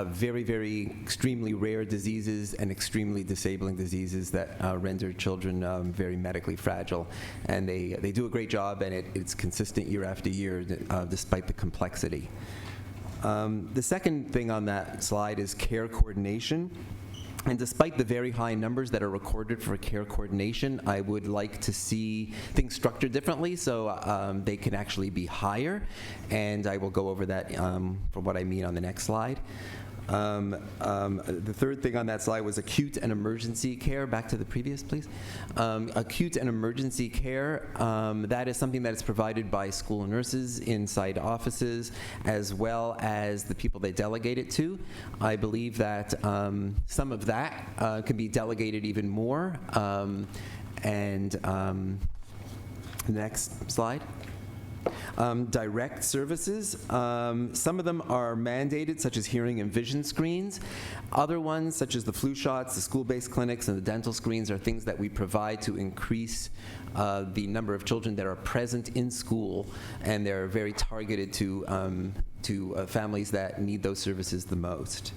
very, very extremely rare diseases and extremely disabling diseases that render children very medically fragile. And they do a great job, and it's consistent year after year despite the complexity. The second thing on that slide is care coordination. And despite the very high numbers that are recorded for care coordination, I would like to see things structured differently so they can actually be higher. And I will go over that for what I mean on the next slide. The third thing on that slide was acute and emergency care. Back to the previous, please. Acute and emergency care, that is something that is provided by school nurses inside offices, as well as the people they delegate it to. I believe that some of that can be delegated even more. Next slide. Direct services. Some of them are mandated, such as hearing and vision screens. Other ones, such as the flu shots, the school-based clinics, and the dental screens, are things that we provide to increase the number of children that are present in school, and they're very targeted to families that need those services the most.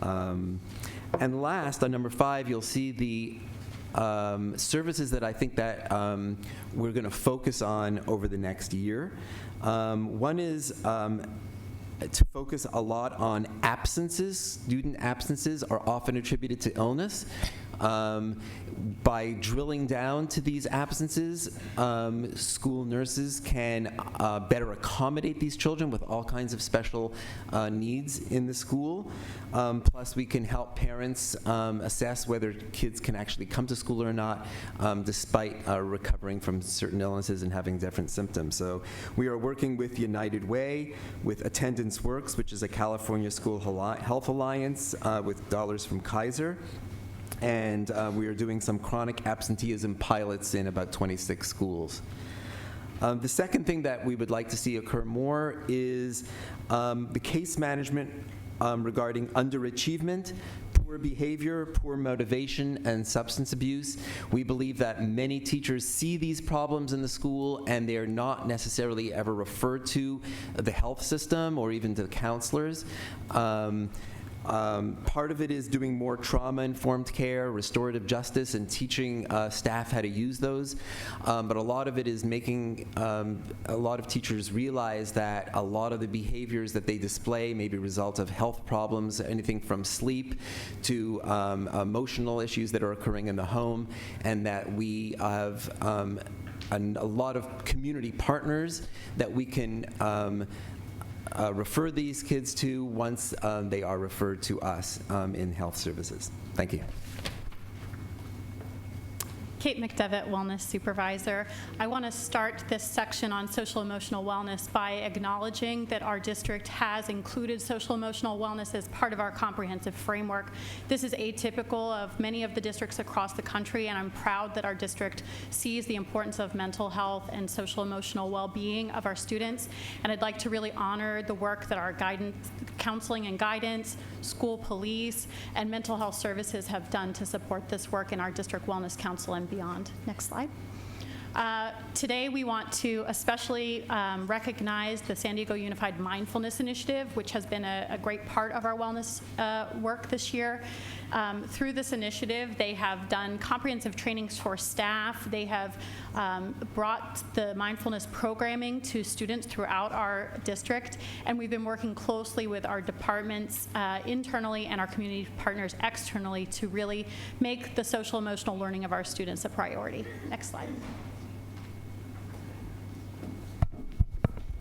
And last, on number 5, you'll see the services that I think that we're going to focus on over the next year. One is to focus a lot on absences. Student absences are often attributed to illness. By drilling down to these absences, school nurses can better accommodate these children with all kinds of special needs in the school. Plus, we can help parents assess whether kids can actually come to school or not, despite recovering from certain illnesses and having different symptoms. So we are working with United Way, with Attendance Works, which is a California School Health Alliance, with dollars from Kaiser. And we are doing some chronic absenteeism pilots in about 26 schools. The second thing that we would like to see occur more is the case management regarding underachievement, poor behavior, poor motivation, and substance abuse. We believe that many teachers see these problems in the school, and they're not necessarily ever referred to the health system or even to counselors. Part of it is doing more trauma-informed care, restorative justice, and teaching staff how to use those. But a lot of it is making a lot of teachers realize that a lot of the behaviors that they display may be a result of health problems, anything from sleep to emotional issues that are occurring in the home, and that we have a lot of community partners that we can refer these kids to once they are referred to us in health services. Thank you. Kate McDevitt, Wellness Supervisor. I want to start this section on social emotional wellness by acknowledging that our district has included social emotional wellness as part of our comprehensive framework. This is atypical of many of the districts across the country, and I'm proud that our district sees the importance of mental health and social emotional well-being of our students. And I'd like to really honor the work that our guidance, counseling and guidance, school police, and mental health services have done to support this work in our district wellness council and beyond. Next slide. Today we want to especially recognize the San Diego Unified Mindfulness Initiative, which has been a great part of our wellness work this year. Through this initiative, they have done comprehensive trainings for staff. They have brought the mindfulness programming to students throughout our district, and we've been working closely with our departments internally and our community partners externally to really make the social emotional learning of our students a priority. Next slide.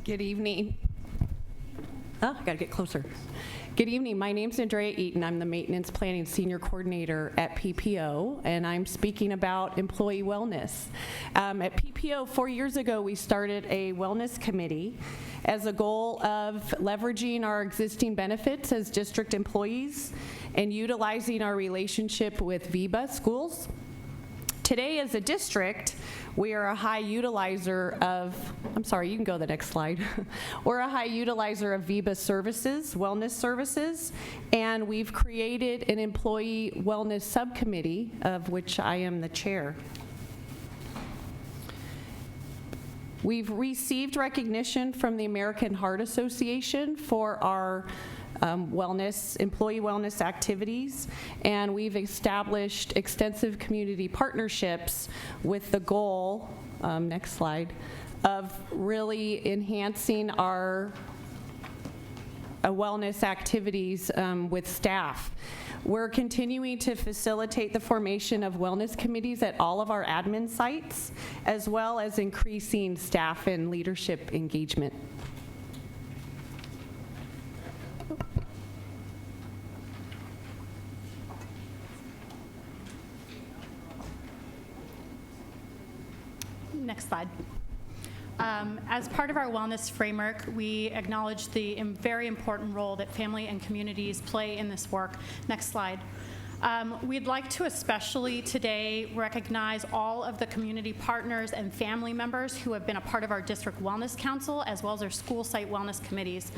Good evening. Oh, I gotta get closer. Good evening. My name's Andrea Eaton. I'm the Maintenance Planning Senior Coordinator at PPO, and I'm speaking about employee wellness. At PPO, 4 years ago, we started a wellness committee as a goal of leveraging our existing benefits as district employees and utilizing our relationship with VIBA schools. Today, as a district, we are a high utilizer of, I'm sorry, you can go to the next slide. We're a high utilizer of VIBA services, wellness services, and we've created an employee wellness subcommittee, of which I am the chair. We've received recognition from the American Heart Association for our employee wellness activities, and we've established extensive community partnerships with the goal, next slide, of really enhancing our wellness activities with staff. We're continuing to facilitate the formation of wellness committees at all of our admin sites, as well as increasing staff and leadership engagement. Next slide. As part of our wellness framework, we acknowledge the very important role that family and communities play in this work. Next slide. We'd like to especially today recognize all of the community partners and family members who have been a part of our District Wellness Council, as well as our school site wellness committees.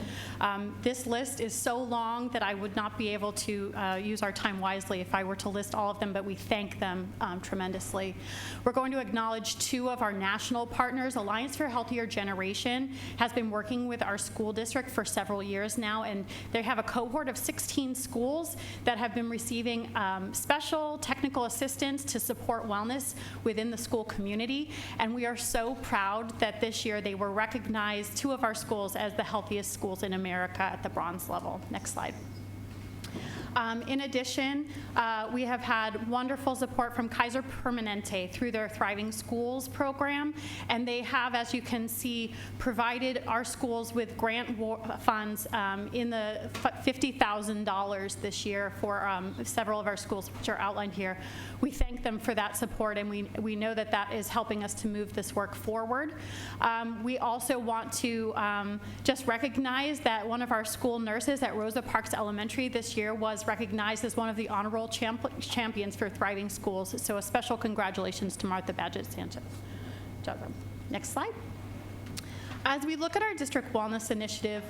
This list is so long that I would not be able to use our time wisely if I were to list all of them, but we thank them tremendously. We're going to acknowledge 2 of our national partners. Alliance for a Healthier Generation has been working with our school district for several years now, and they have a cohort of 16 schools that have been receiving special technical assistance to support wellness within the school community, and we are so proud that this year they were recognized, 2 of our schools, as the healthiest schools in America at the bronze level. Next slide. In addition, we have had wonderful support from Kaiser Permanente through their Thriving Schools program, and they have, as you can see, provided our schools with grant funds in the $50,000 this year for several of our schools, which are outlined here. We thank them for that support, and we know that that is helping us to move this work forward. We also want to just recognize that one of our school nurses at Rosa Parks Elementary this year was recognized as one of the honor roll champions for Thriving Schools. So a special congratulations to Martha Badgett Sanchez. Next slide. As we look at our district wellness initiative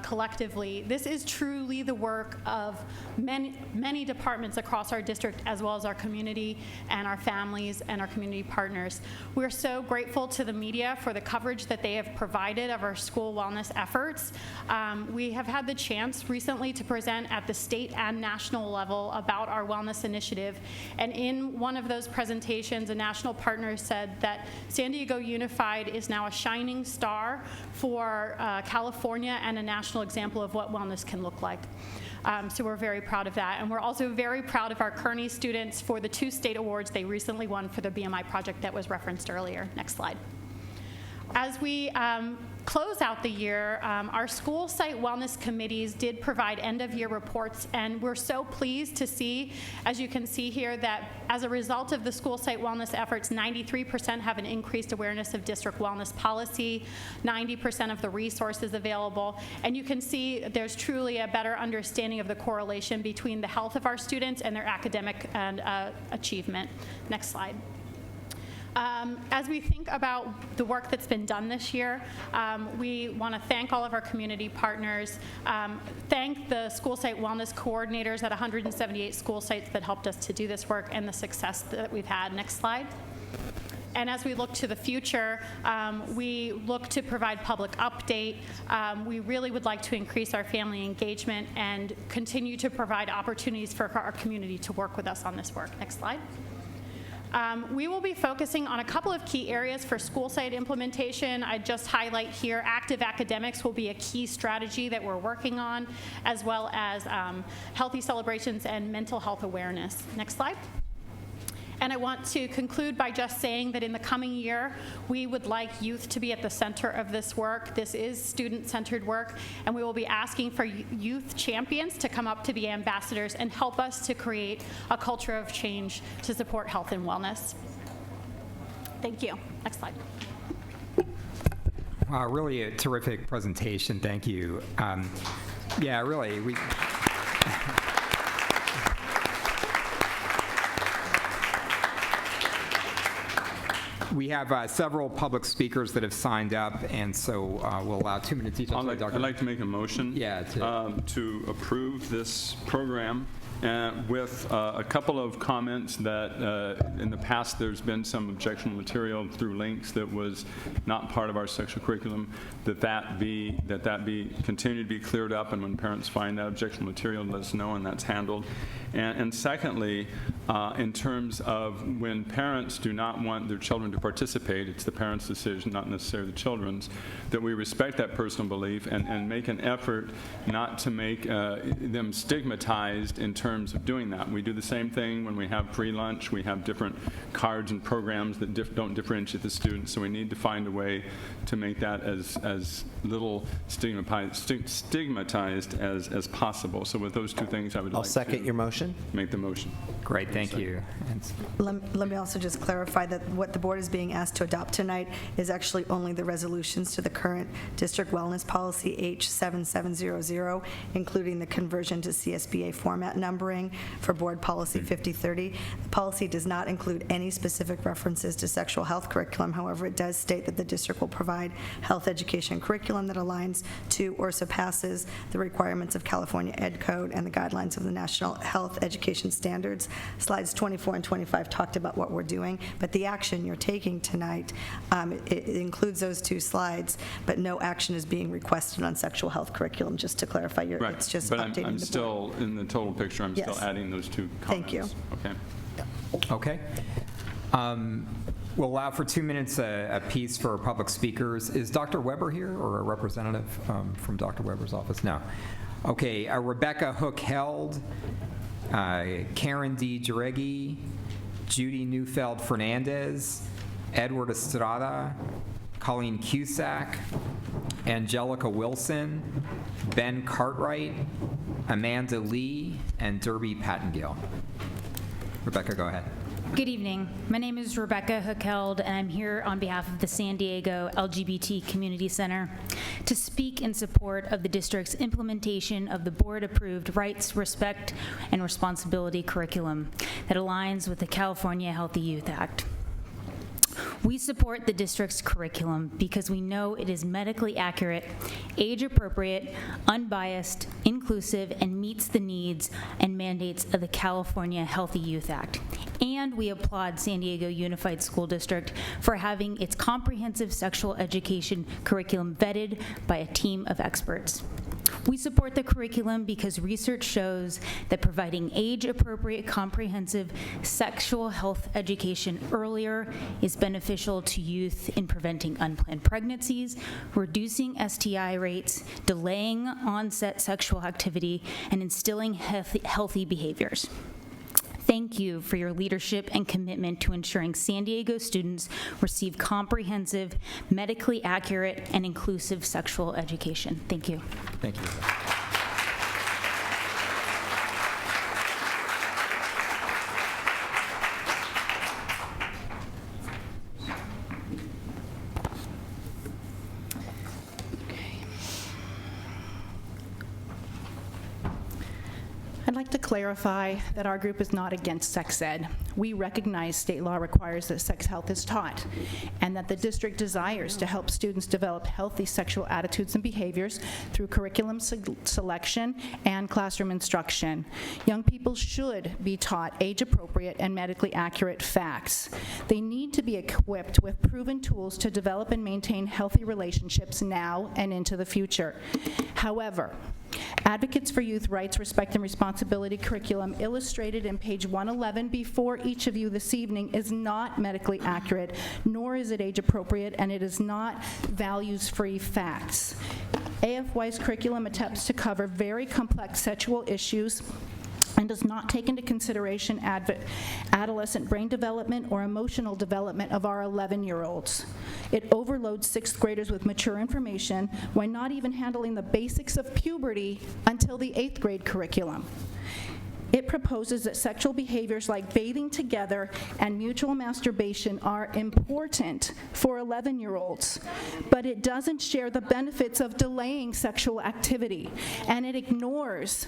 collectively, this is truly the work of many departments across our district, as well as our community and our families and our community partners. We're so grateful to the media for the coverage that they have provided of our school wellness efforts. We have had the chance recently to present at the state and national level about our wellness initiative, and in one of those presentations, a national partner said that San Diego Unified is now a shining star for California and a national example of what wellness can look like. So we're very proud of that. And we're also very proud of our Kearney students for the 2 state awards they recently won for the BMI project that was referenced earlier. Next slide. As we close out the year, our school site wellness committees did provide end-of-year reports, and we're so pleased to see, as you can see here, that as a result of the school site wellness efforts, 93% have an increased awareness of district wellness policy, 90% of the resources available, and you can see there's truly a better understanding of the correlation between the health of our students and their academic and achievement. Next slide. As we think about the work that's been done this year, we want to thank all of our community partners, thank the school site wellness coordinators at 178 school sites that helped us to do this work and the success that we've had. Next slide. And as we look to the future, we look to provide public update. We really would like to increase our family engagement and continue to provide opportunities for our community to work with us on this work. Next slide. We will be focusing on a couple of key areas for school site implementation. I just highlight here active academics will be a key strategy that we're working on, as well as healthy celebrations and mental health awareness. Next slide. And I want to conclude by just saying that in the coming year, we would like youth to be at the center of this work. This is student-centered work, and we will be asking for youth champions to come up to be ambassadors and help us to create a culture of change to support health and wellness. Thank you. Next slide. Wow, really a terrific presentation. Thank you. Yeah, really, we have several public speakers that have signed up, and so we'll allow 2 minutes each. I'd like to make a motion to approve this program with a couple of comments that in the past there's been some objectionable material through links that was not part of our sexual curriculum, that be continue to be cleared up, and when parents find that objectionable material, let us know, and that's handled. And secondly, in terms of when parents do not want their children to participate, it's the parents' decision, not necessarily the children's, that we respect that personal belief and make an effort not to make them stigmatized in terms of doing that. We do the same thing when we have free lunch. We have different cards and programs that don't differentiate the students, so we need to find a way to make that as little stigmatized as possible. So with those two things, I would like to second your motion. Make the motion. Great, thank you. Let me also just clarify that what the board is being asked to adopt tonight is actually only the resolutions to the current district wellness policy H7700, including the conversion to CSBA format numbering for board policy 5030. The policy does not include any specific references to sexual health curriculum. However, it does state that the district will provide health education curriculum that aligns to or surpasses the requirements of California Ed Code and the guidelines of the National Health Education Standards. Slides 24 and 25 talked about what we're doing, but the action you're taking tonight, it includes those two slides, but no action is being requested on sexual health curriculum, just to clarify. Right. It's just but updating I'm the still, board. in the total picture, I'm still adding those two comments. Thank you. Okay. Okay. We'll allow for 2 minutes a piece for public speakers. Is Dr. Weber here, or a representative from Dr. Weber's office? No. Okay, Rebecca Hook-Held, Karen D. Jareggi, Judy Neufeld-Fernandez, Edward Estrada, Colleen Cusack, Angelica Wilson, Ben Cartwright, Amanda Lee, and Derby Pattengill. Rebecca, go ahead. Good evening. My name is Rebecca Hook-Held, and I'm here on behalf of the San Diego LGBT Community Center to speak in support of the district's implementation of the board-approved Rights, Respect, and Responsibility curriculum that aligns with the California Healthy Youth Act. We support the district's curriculum because we know it is medically accurate, age-appropriate, unbiased, inclusive, and meets the needs and mandates of the California Healthy Youth Act. And we applaud San Diego Unified School District for having its comprehensive sexual education curriculum vetted by a team of experts. We support the curriculum because research shows that providing age-appropriate, comprehensive sexual health education earlier is beneficial to youth in preventing unplanned pregnancies, reducing STI rates, delaying onset sexual activity, and instilling healthy behaviors. Thank you for your leadership and commitment to ensuring San Diego students receive comprehensive, medically accurate, and inclusive sexual education. Thank you. Thank you. I'd like to clarify that our group is not against sex ed. We recognize state law requires that sex health is taught, and that the district desires to help students develop healthy sexual attitudes and behaviors through curriculum selection and classroom instruction. Young people should be taught age-appropriate and medically accurate facts. They need to be equipped with proven tools to develop and maintain healthy relationships now and into the future. However, Advocates for Youth Rights, Respect, and Responsibility curriculum illustrated in page 111 before each of you this evening is not medically accurate, nor is it age-appropriate, and it is not values-free facts. AFY's curriculum attempts to cover very complex sexual issues and does not take into consideration adolescent brain development or emotional development of our 11-year-olds. It overloads 6th graders with mature information while not even handling the basics of puberty until the 8th grade curriculum. It proposes that sexual behaviors like bathing together and mutual masturbation are important for 11-year-olds, but it doesn't share the benefits of delaying sexual activity, and it ignores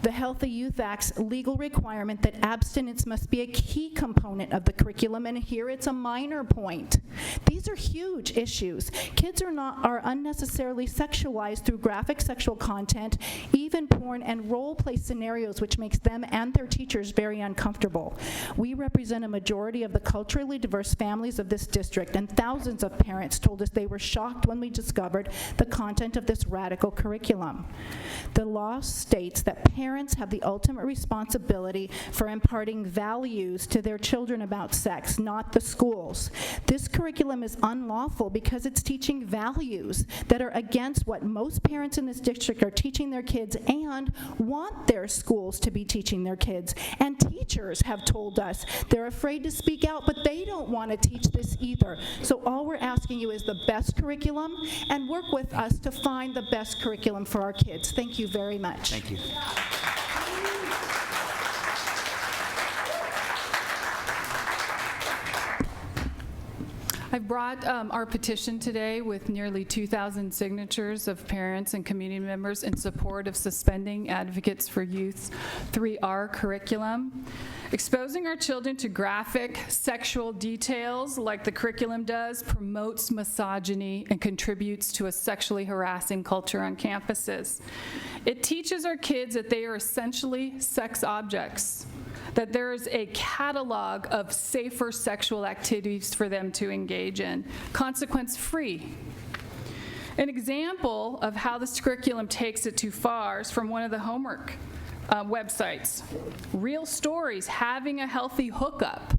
the Healthy Youth Act's legal requirement that abstinence must be a key component of the curriculum, and here it's a minor point. These are huge issues. Kids are unnecessarily sexualized through graphic sexual content, even porn and role-play scenarios, which makes them and their teachers very uncomfortable. We represent a majority of the culturally diverse families of this district, and thousands of parents told us they were shocked when we discovered the content of this radical curriculum. The law states that parents have the ultimate responsibility for imparting values to their children about sex, not the schools. This curriculum is unlawful because it's teaching values that are against what most parents in this district are teaching their kids and want their schools to be teaching their kids. And teachers have told us they're afraid to speak out, but they don't want to teach this either. So all we're asking you is the best curriculum, and work with us to find the best curriculum for our kids. Thank you very much. Thank you. I brought our petition today with nearly 2,000 signatures of parents and community members in support of suspending Advocates for Youth's 3R curriculum. Exposing our children to graphic sexual details like the curriculum does promotes misogyny and contributes to a sexually harassing culture on campuses. It teaches our kids that they are essentially sex objects, that there is a catalog of safer sexual activities for them to engage in, consequence-free. An example of how this curriculum takes it too far is from one of the homework websites. Real Stories, Having a Healthy Hookup.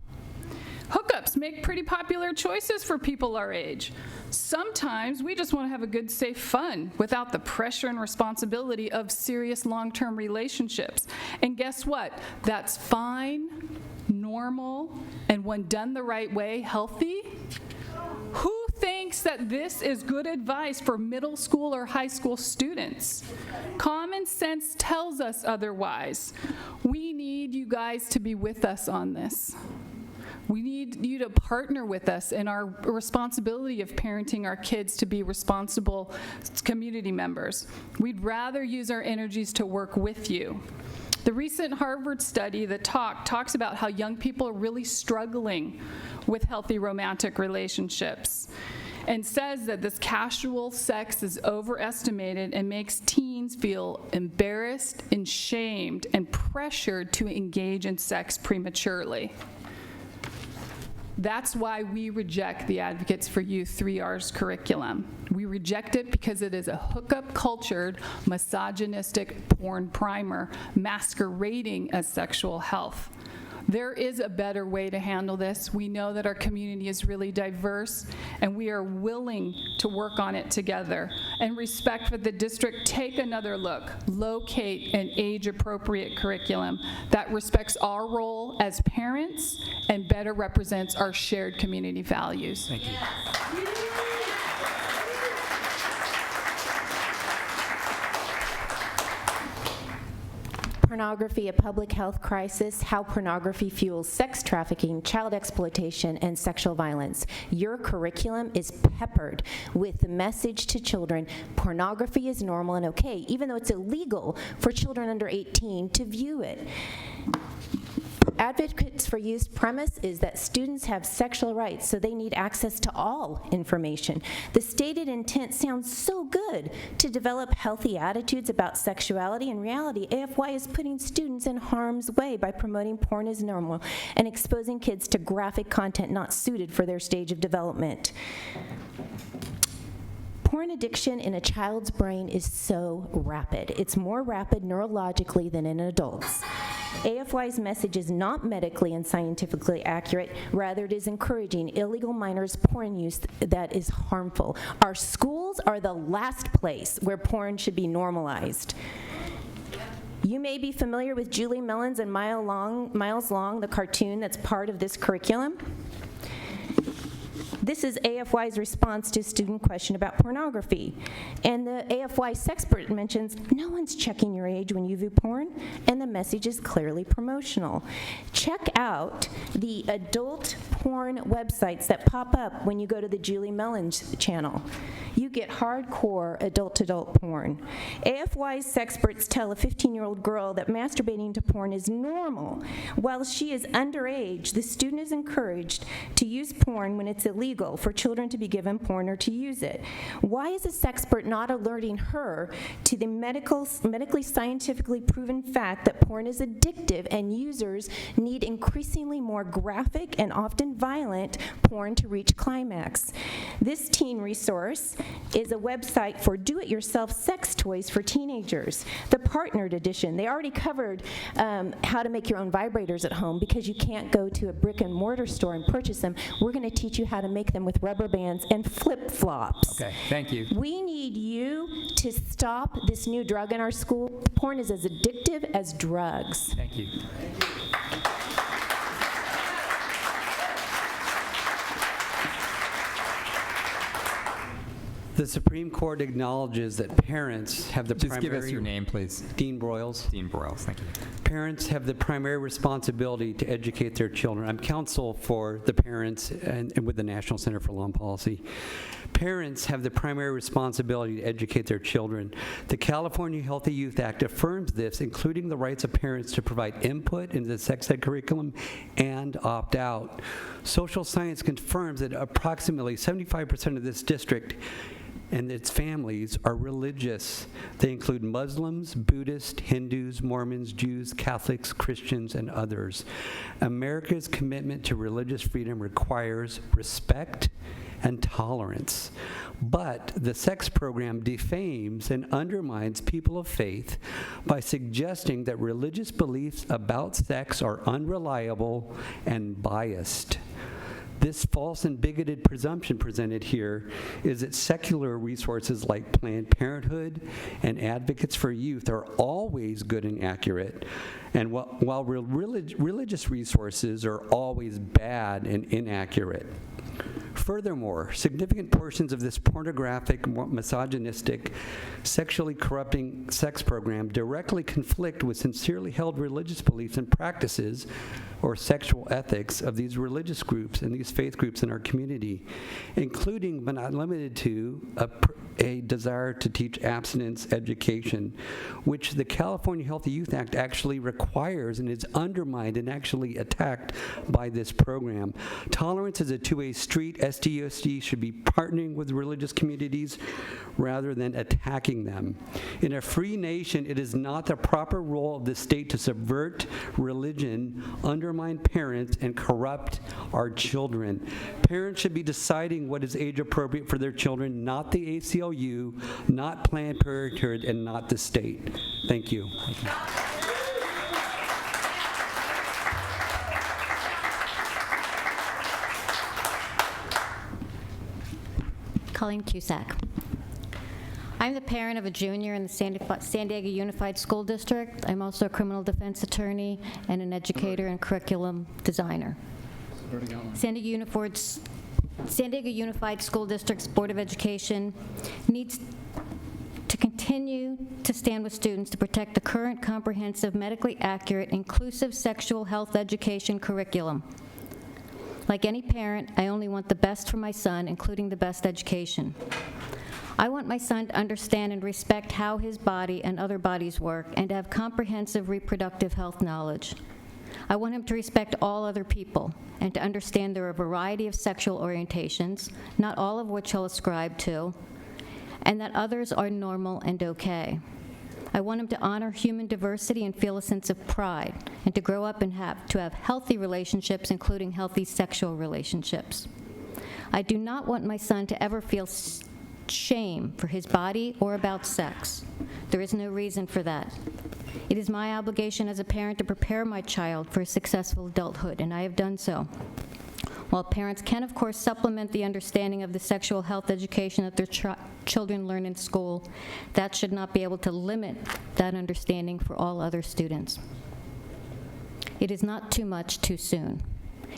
Hookups make pretty popular choices for people our age. Sometimes we just want to have a good, safe fun without the pressure and responsibility of serious long-term relationships. And guess what? That's fine, normal, and when done the right way, healthy. Who thinks that this is good advice for middle school or high school students? Common sense tells us otherwise. We need you guys to be with us on this. We need you to partner with us in our responsibility of parenting our kids to be responsible community members. We'd rather use our energies to work with you. The recent Harvard study that talks about how young people are really struggling with healthy romantic relationships and says that this casual sex is overestimated and makes teens feel embarrassed and shamed and pressured to engage in sex prematurely. That's why we reject the Advocates for Youth 3R's curriculum. We reject it because it is a hookup-cultured, misogynistic porn primer masquerading as sexual health. There is a better way to handle this. We know that our community is really diverse, and we are willing to work on it together. And respect for the district, take another look. Locate an age-appropriate curriculum that respects our role as parents and better represents our shared community values. Thank you. pornography a public health crisis? How pornography fuels sex trafficking, child exploitation, and sexual violence. Your curriculum is peppered with the message to children, pornography is normal and okay, even though it's illegal for children under 18 to view it. Advocates for Youth's premise is that students have sexual rights, so they need access to all information. The stated intent sounds so good to develop healthy attitudes about sexuality. In reality, AFY is putting students in harm's way by promoting porn as normal and exposing kids to graphic content not suited for their stage of development. Porn addiction in a child's brain is so rapid. It's more rapid neurologically than in adults. AFY's message is not medically and scientifically accurate. Rather, it is encouraging illegal minors' porn use that is harmful. Our schools are the last place where porn should be normalized. You may be familiar with Julie Mellons and Miles Long, the cartoon that's part of this curriculum. This is AFY's response to a student question about pornography. And the AFY sexpert mentions, no one's checking your age when you view porn, and the message is clearly promotional. Check out the adult porn websites that pop up when you go to the Julie Mellons channel. You get hardcore adult-to-adult porn. AFY's sexperts tell a 15-year-old girl that masturbating to porn is normal. While she is underage, the student is encouraged to use porn when it's illegal for children to be given porn or to use it. Why is a sexpert not alerting her to the medically scientifically proven fact that porn is addictive and users need increasingly more graphic and often violent porn to reach climax? This teen resource is a website for do-it-yourself sex toys for teenagers. The partnered edition, they already covered how to make your own vibrators at home because you can't go to a brick and mortar store and purchase them. We're going to teach you how to make them with rubber bands and flip-flops. Okay, thank you. We need you to stop this new drug in our school. Porn is as addictive as drugs. Thank you. The Supreme Court acknowledges that parents have the primary... Just give us your name, please. Dean Broyles. Dean Broyles, thank you. Parents have the primary responsibility to educate their children. I'm counsel for the parents and with the National Center for Law and Policy. Parents have the primary responsibility to educate their children. The California Healthy Youth Act affirms this, including the rights of parents to provide input into the sex ed curriculum and opt out. Social science confirms that approximately 75% of this district and its families are religious. They include Muslims, Buddhists, Hindus, Mormons, Jews, Catholics, Christians, and others. America's commitment to religious freedom requires respect and tolerance. But the sex program defames and undermines people of faith by suggesting that religious beliefs about sex are unreliable and biased. This false and bigoted presumption presented here is that secular resources like Planned Parenthood and Advocates for Youth are always good and accurate, and while religious resources are always bad and inaccurate. Furthermore, significant portions of this pornographic, misogynistic, sexually corrupting sex program directly conflict with sincerely held religious beliefs and practices or sexual ethics of these religious groups and these faith groups in our community, including but not limited to a desire to teach abstinence education, which the California Healthy Youth Act actually requires and is undermined and actually attacked by this program. Tolerance is a two-way street. SDOC should be partnering with religious communities rather than attacking them. In a free nation, it is not the proper role of the state to subvert religion, undermine parents, and corrupt our children. Parents should be deciding what is age appropriate for their children, not the ACLU, not Planned Parenthood, and not the state. Thank you. Thank you. Colleen Cusack. I'm the parent of a junior in the San Diego Unified School District. I'm also a criminal defense attorney and an educator and curriculum designer. San Diego Unified School District's Board of Education needs to continue continue to stand with students to protect the current comprehensive, medically accurate, inclusive sexual health education curriculum. Like any parent, I only want the best for my son, including the best education. I want my son to understand and respect how his body and other bodies work and to have comprehensive reproductive health knowledge. I want him to respect all other people and to understand there are a variety of sexual orientations, not all of which he'll ascribe to, and that others are normal and okay. I want him to honor human diversity and feel a sense of pride, and to grow up and have healthy relationships, including healthy sexual relationships. I do not want my son to ever feel shame for his body or about sex. There is no reason for that. It is my obligation as a parent to prepare my child for a successful adulthood, and I have done so. While parents can, of course, supplement the understanding of the sexual health education that their children learn in school, that should not be able to limit that understanding for all other students. It is not too much too soon.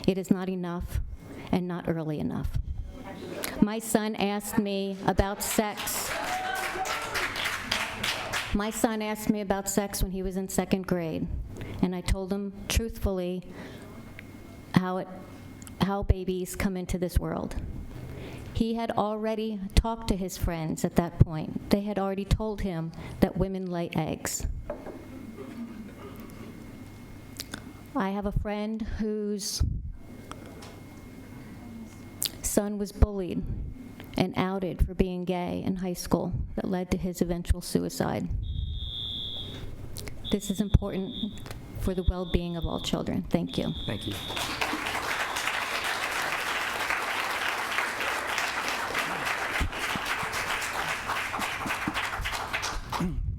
It is not enough and not early enough. My son asked me about sex. My son asked me about sex when he was in 2nd grade, and I told him truthfully how babies come into this world. He had already talked to his friends at that point. They had already told him that women lay eggs. I have a friend whose son was bullied and outed for being gay in high school that led to his eventual suicide. This is important for the well-being of all children. Thank you. Thank you.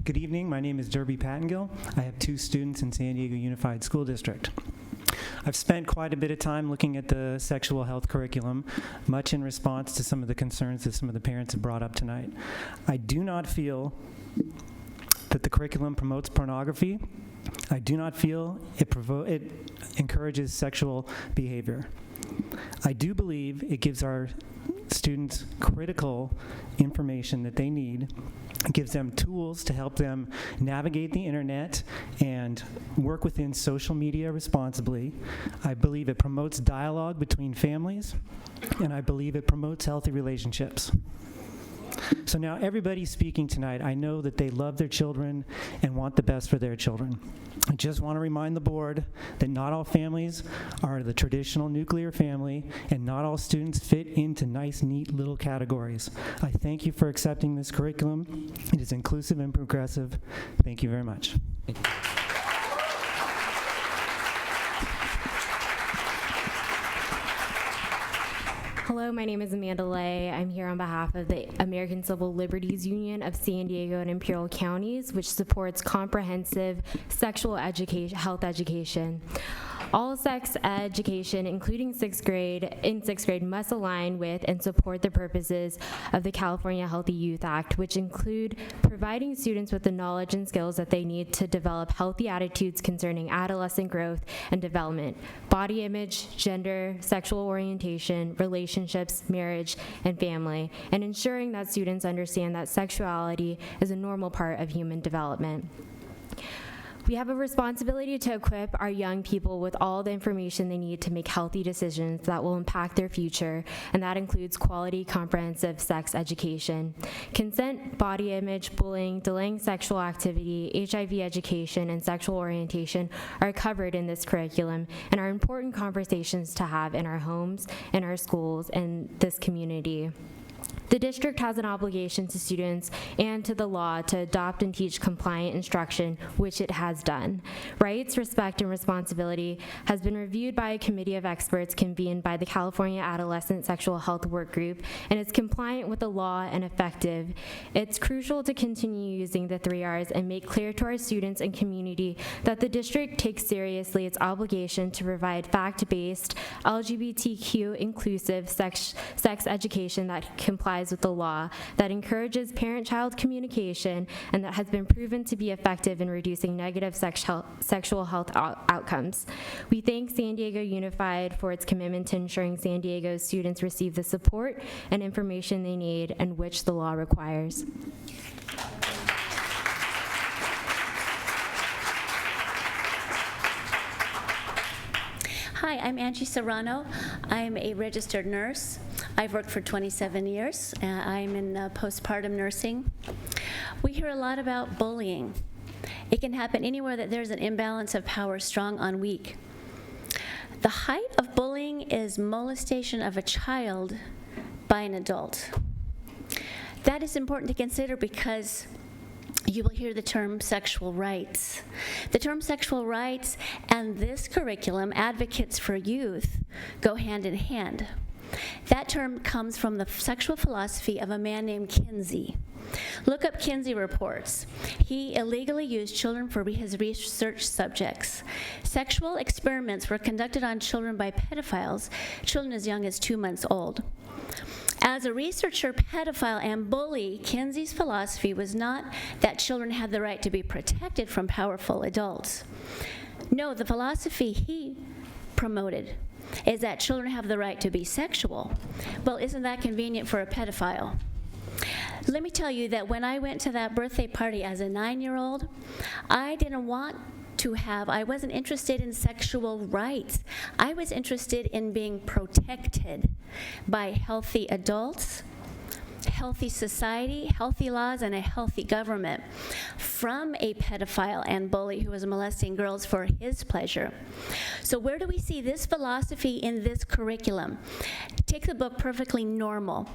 Good evening. My name is Derby Pattengill. I have 2 students in San Diego Unified School District. I've spent quite a bit of time looking at the sexual health curriculum, much in response to some of the concerns that some of the parents have brought up tonight. I do not feel that the curriculum promotes pornography. I do not feel it encourages sexual behavior. I do believe it gives our students critical information that they need. It gives them tools to help them navigate the internet and work within social media responsibly. I believe it promotes dialogue between families, and I believe it promotes healthy relationships. So now everybody speaking tonight, I know that they love their children and want the best for their children. I just want to remind the board that not all families are the traditional nuclear family, and not all students fit into nice, neat little categories. I thank you for accepting this curriculum. It is inclusive and progressive. Thank you very much. Hello, my name is Amanda Lay. I'm here on behalf of the American Civil Liberties Union of San Diego and Imperial Counties, which supports comprehensive sexual health education. All sex education, including 6th grade, must align with and support the purposes of the California Healthy Youth Act, which include providing students with the knowledge and skills that they need to develop healthy attitudes concerning adolescent growth and development, body image, gender, sexual orientation, relationships, marriage, and family, and ensuring that students understand that sexuality is a normal part of human development. We have a responsibility to equip our young people with all the information they need to make healthy decisions that will impact their future, and that includes quality, comprehensive sex education. Consent, body image, bullying, delaying sexual activity, HIV education, and sexual orientation are covered in this curriculum and are important conversations to have in our homes, in our schools, and this community. The district has an obligation to students and to the law to adopt and teach compliant instruction, which it has done. Rights, respect, and responsibility has been reviewed by a committee of experts convened by the California Adolescent Sexual Health Work Group and is compliant with the law and effective. It's crucial to continue using the 3 Rs and make clear to our students and community that the district takes seriously its obligation to provide fact-based, LGBTQ inclusive sex education that complies with the law, that encourages parent-child communication, and that has been proven to be effective in reducing negative sexual health outcomes. We thank San Diego Unified for its commitment to ensuring San Diego's students receive the support and information they need and which the law requires. Hi, I'm Angie Serrano. I'm a registered nurse. I've worked for 27 years. I'm in postpartum nursing. We hear a lot about bullying. It can happen anywhere that there's an imbalance of power, strong on weak. The height of bullying is molestation of a child by an adult. That is important to consider because you will hear the term sexual rights. The term sexual rights and this curriculum, Advocates for Youth, go hand in hand. That term comes from the sexual philosophy of a man named Kinsey. Look up Kinsey reports. He illegally used children for his research subjects. Sexual experiments were conducted on children by pedophiles, children as young as 2 months old. As a researcher, pedophile, and bully, Kinsey's philosophy was not that children had the right to be protected from powerful adults. No, the philosophy he promoted is that children have the right to be sexual. Well, isn't that convenient for a pedophile? Let me tell you that when I went to that birthday party as a 9-year-old, I wasn't interested in sexual rights. I was interested in being protected by healthy adults, healthy society, healthy laws, and a healthy government from a pedophile and bully who was molesting girls for his pleasure. So where do we see this philosophy in this curriculum? Take the book Perfectly Normal.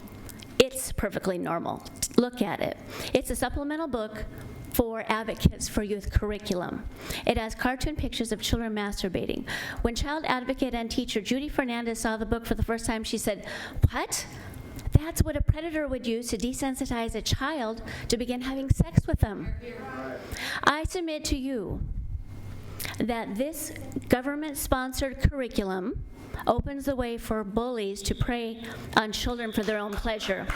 It's perfectly normal. Look at it. It's a supplemental book for Advocates for Youth curriculum. It has cartoon pictures of children masturbating. When child advocate and teacher Judy Fernandez saw the book for the first time, she said, "What? That's what a predator would use to desensitize a child to begin having sex with them." I submit to you that this government-sponsored curriculum opens the way for bullies to prey on children for their own pleasure.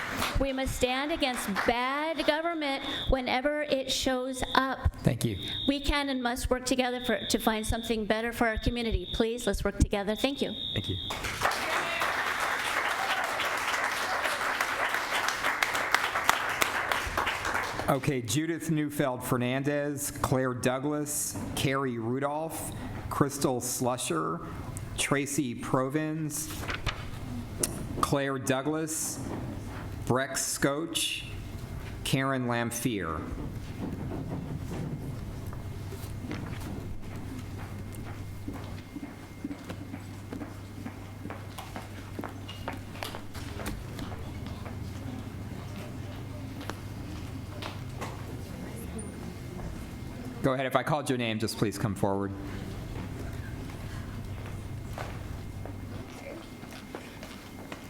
We must stand against bad government whenever it shows up. Thank you. We can and must work together to find something better for our community. Please, let's work together. Thank you. Thank you. Okay, Judith Neufeld Fernandez, Claire Douglas, Carrie Rudolph, Crystal Slusher, Tracy Provins, Claire Douglas, Brex Scotch, Karen Lamphere. Go ahead. If I called your name, just please come forward.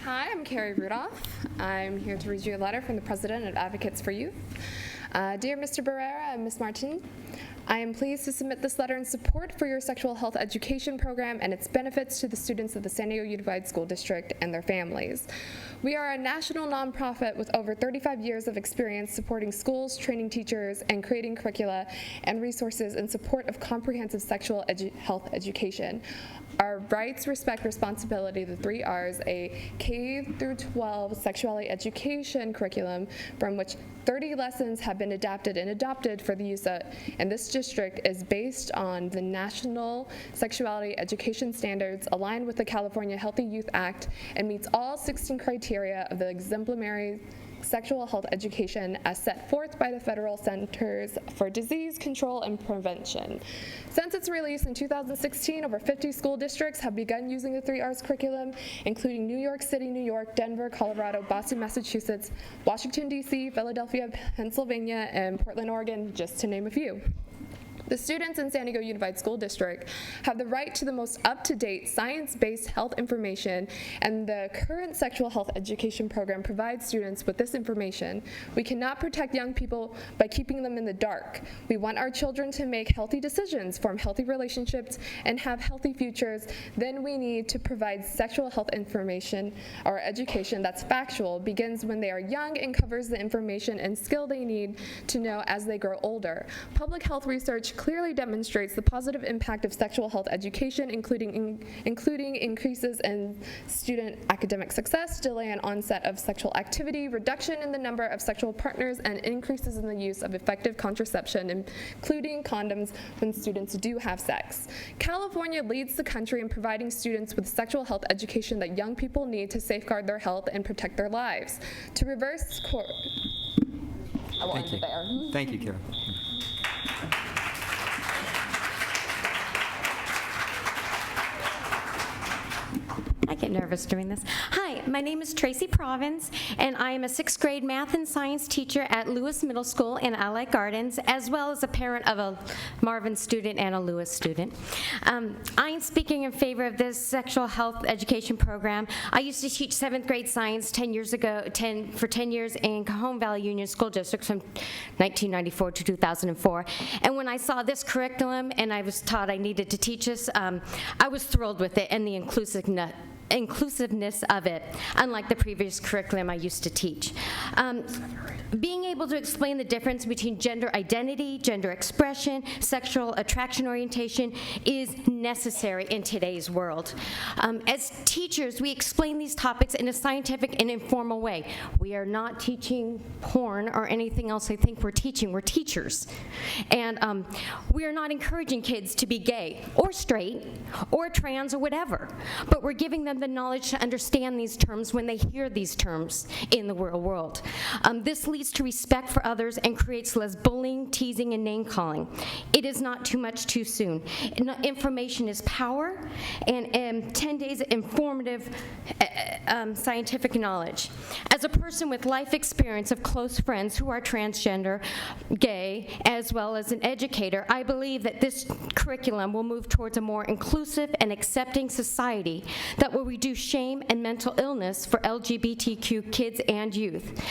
Hi, I'm Carrie Rudolph. I'm here to read you a letter from the President of Advocates for Youth. Dear Mr. Barrera and Ms. Martin, I am pleased to submit this letter in support for your sexual health education program and its benefits to the students of the San Diego Unified School District and their families. We are a national nonprofit with over 35 years of experience supporting schools, training teachers, and creating curricula and resources in support of comprehensive sexual health education. Our Rights, Respect, Responsibility, the 3 R's, a K-12 sexuality education curriculum from which 30 lessons have been adapted and adopted for the use in this district is based on the National Sexuality Education Standards aligned with the California Healthy Youth Act and meets all 16 criteria of the exemplary sexual health education as set forth by the Federal Centers for Disease Control and Prevention. Since its release in 2016, over 50 school districts have begun using the 3 R's curriculum, including New York City, New York, Denver, Colorado, Boston, Massachusetts, Washington, D.C., Philadelphia, Pennsylvania, and Portland, Oregon, just to name a few. The students in San Diego Unified School District have the right to the most up-to-date science-based health information, and the current sexual health education program provides students with this information. We cannot protect young people by keeping them in the dark. We want our children to make healthy decisions, form healthy relationships, and have healthy futures. Then we need to provide sexual health information or education that's factual, begins when they are young, and covers the information and skill they need to know as they grow older. Public health research which clearly demonstrates the positive impact of sexual health education, including increases in student academic success, delay in onset of sexual activity, reduction in the number of sexual partners, and increases in the use of effective contraception, including condoms when students do have sex. California leads the country in providing students with sexual health education that young people need to safeguard their health and protect their lives. To reverse I will end it there. Thank you, Karen. I get nervous doing this. Hi, my name is Tracy Province, and I am a 6th grade math and science teacher at Lewis Middle School in Allied Gardens, as well as a parent of a Marvin student and a Lewis student. I am speaking in favor of this sexual health education program. I used to teach 7th grade science 10 years ago, for 10 years in Cajon Valley Union School District from 1994 to 2004. And when I saw this curriculum and I was taught I needed to teach this, I was thrilled with it and the inclusiveness of it, unlike the previous curriculum I used to teach. Being able to explain the difference between gender identity, gender expression, sexual attraction orientation is necessary in today's world. As teachers, we explain these topics in a scientific and informal way. We are not teaching porn or anything else I think we're teaching. We're teachers. And we are not encouraging kids to be gay or straight or trans or whatever, but we're giving them the knowledge to understand these terms when they hear these terms in the real world. This leads to respect for others and creates less bullying, teasing, and name-calling. It is not too much too soon. Information is power, and 10 days of informative scientific knowledge. As a person with life experience of close friends who are transgender, gay, as well as an educator, I believe that this curriculum will move towards a more inclusive and accepting society that will reduce shame and mental illness for LGBTQ kids and youth.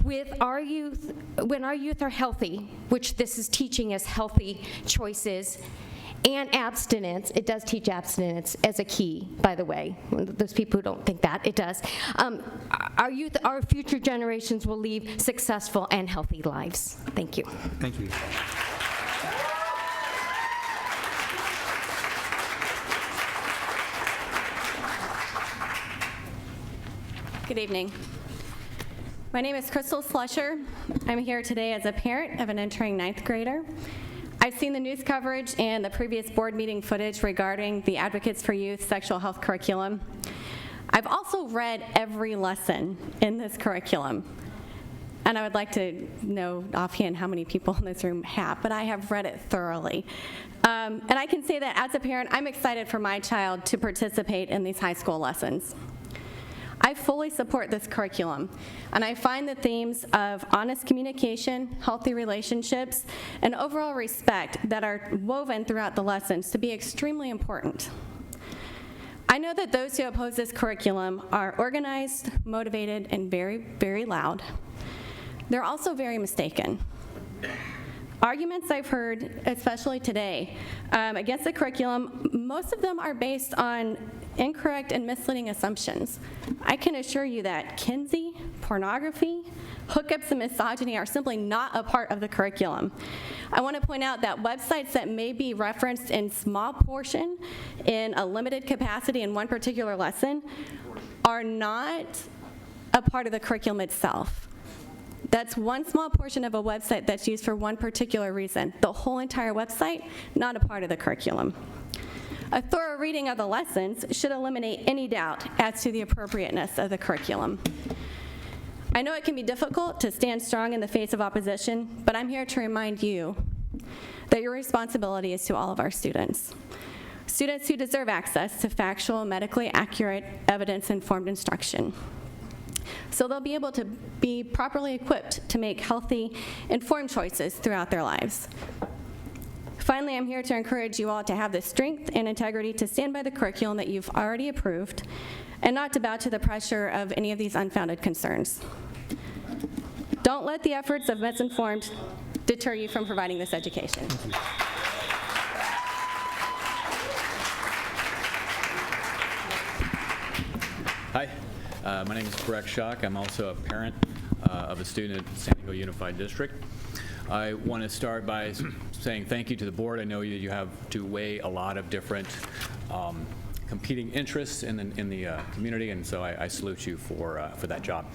When our youth are healthy, which this is teaching us healthy choices, and abstinence, it does teach abstinence as a key, by the way. Those people who don't think that, it does. Our youth, our future generations will lead successful and healthy lives. Thank you. Thank you. Good evening. My name is Crystal Slusher. I'm here today as a parent of an entering 9th grader. I've seen the news coverage and the previous board meeting footage regarding the Advocates for Youth sexual health curriculum. I've also read every lesson in this curriculum. And I would like to know offhand how many people in this room have, but I have read it thoroughly. And I can say that as a parent, I'm excited for my child to participate in these high school lessons. I fully support this curriculum, and I find the themes of honest communication, healthy relationships, and overall respect that are woven throughout the lessons to be extremely important. I know that those who oppose this curriculum are organized, motivated, and very, very loud. They're also very mistaken. Arguments I've heard, especially today, against the curriculum, most of them are based on incorrect and misleading assumptions. I can assure you that Kinsey, pornography, hookups, and misogyny are simply not a part of the curriculum. I want to point out that websites that may be referenced in small portion in a limited capacity in one particular lesson are not a part of the curriculum itself. That's one small portion of a website that's used for one particular reason. The whole entire website, not a part of the curriculum. A thorough reading of the lessons should eliminate any doubt as to the appropriateness of the curriculum. I know it can be difficult to stand strong in the face of opposition, but I'm here to remind you that your responsibility is to all of our students. Students who deserve access to factual, medically accurate, evidence-informed instruction. So they'll be able to be properly equipped to make healthy, informed choices throughout their lives. Finally, I'm here to encourage you all to have the strength and integrity to stand by the curriculum that you've already approved and not to bow to the pressure of any of these unfounded concerns. Don't let the efforts of misinformed deter you from providing this education. Hi, my name is Parek Shak. I'm also a parent of a student at San Diego Unified District. I want to start by saying thank you to the board. I know you have to weigh a lot of different competing interests in the community, and so I salute you for that job.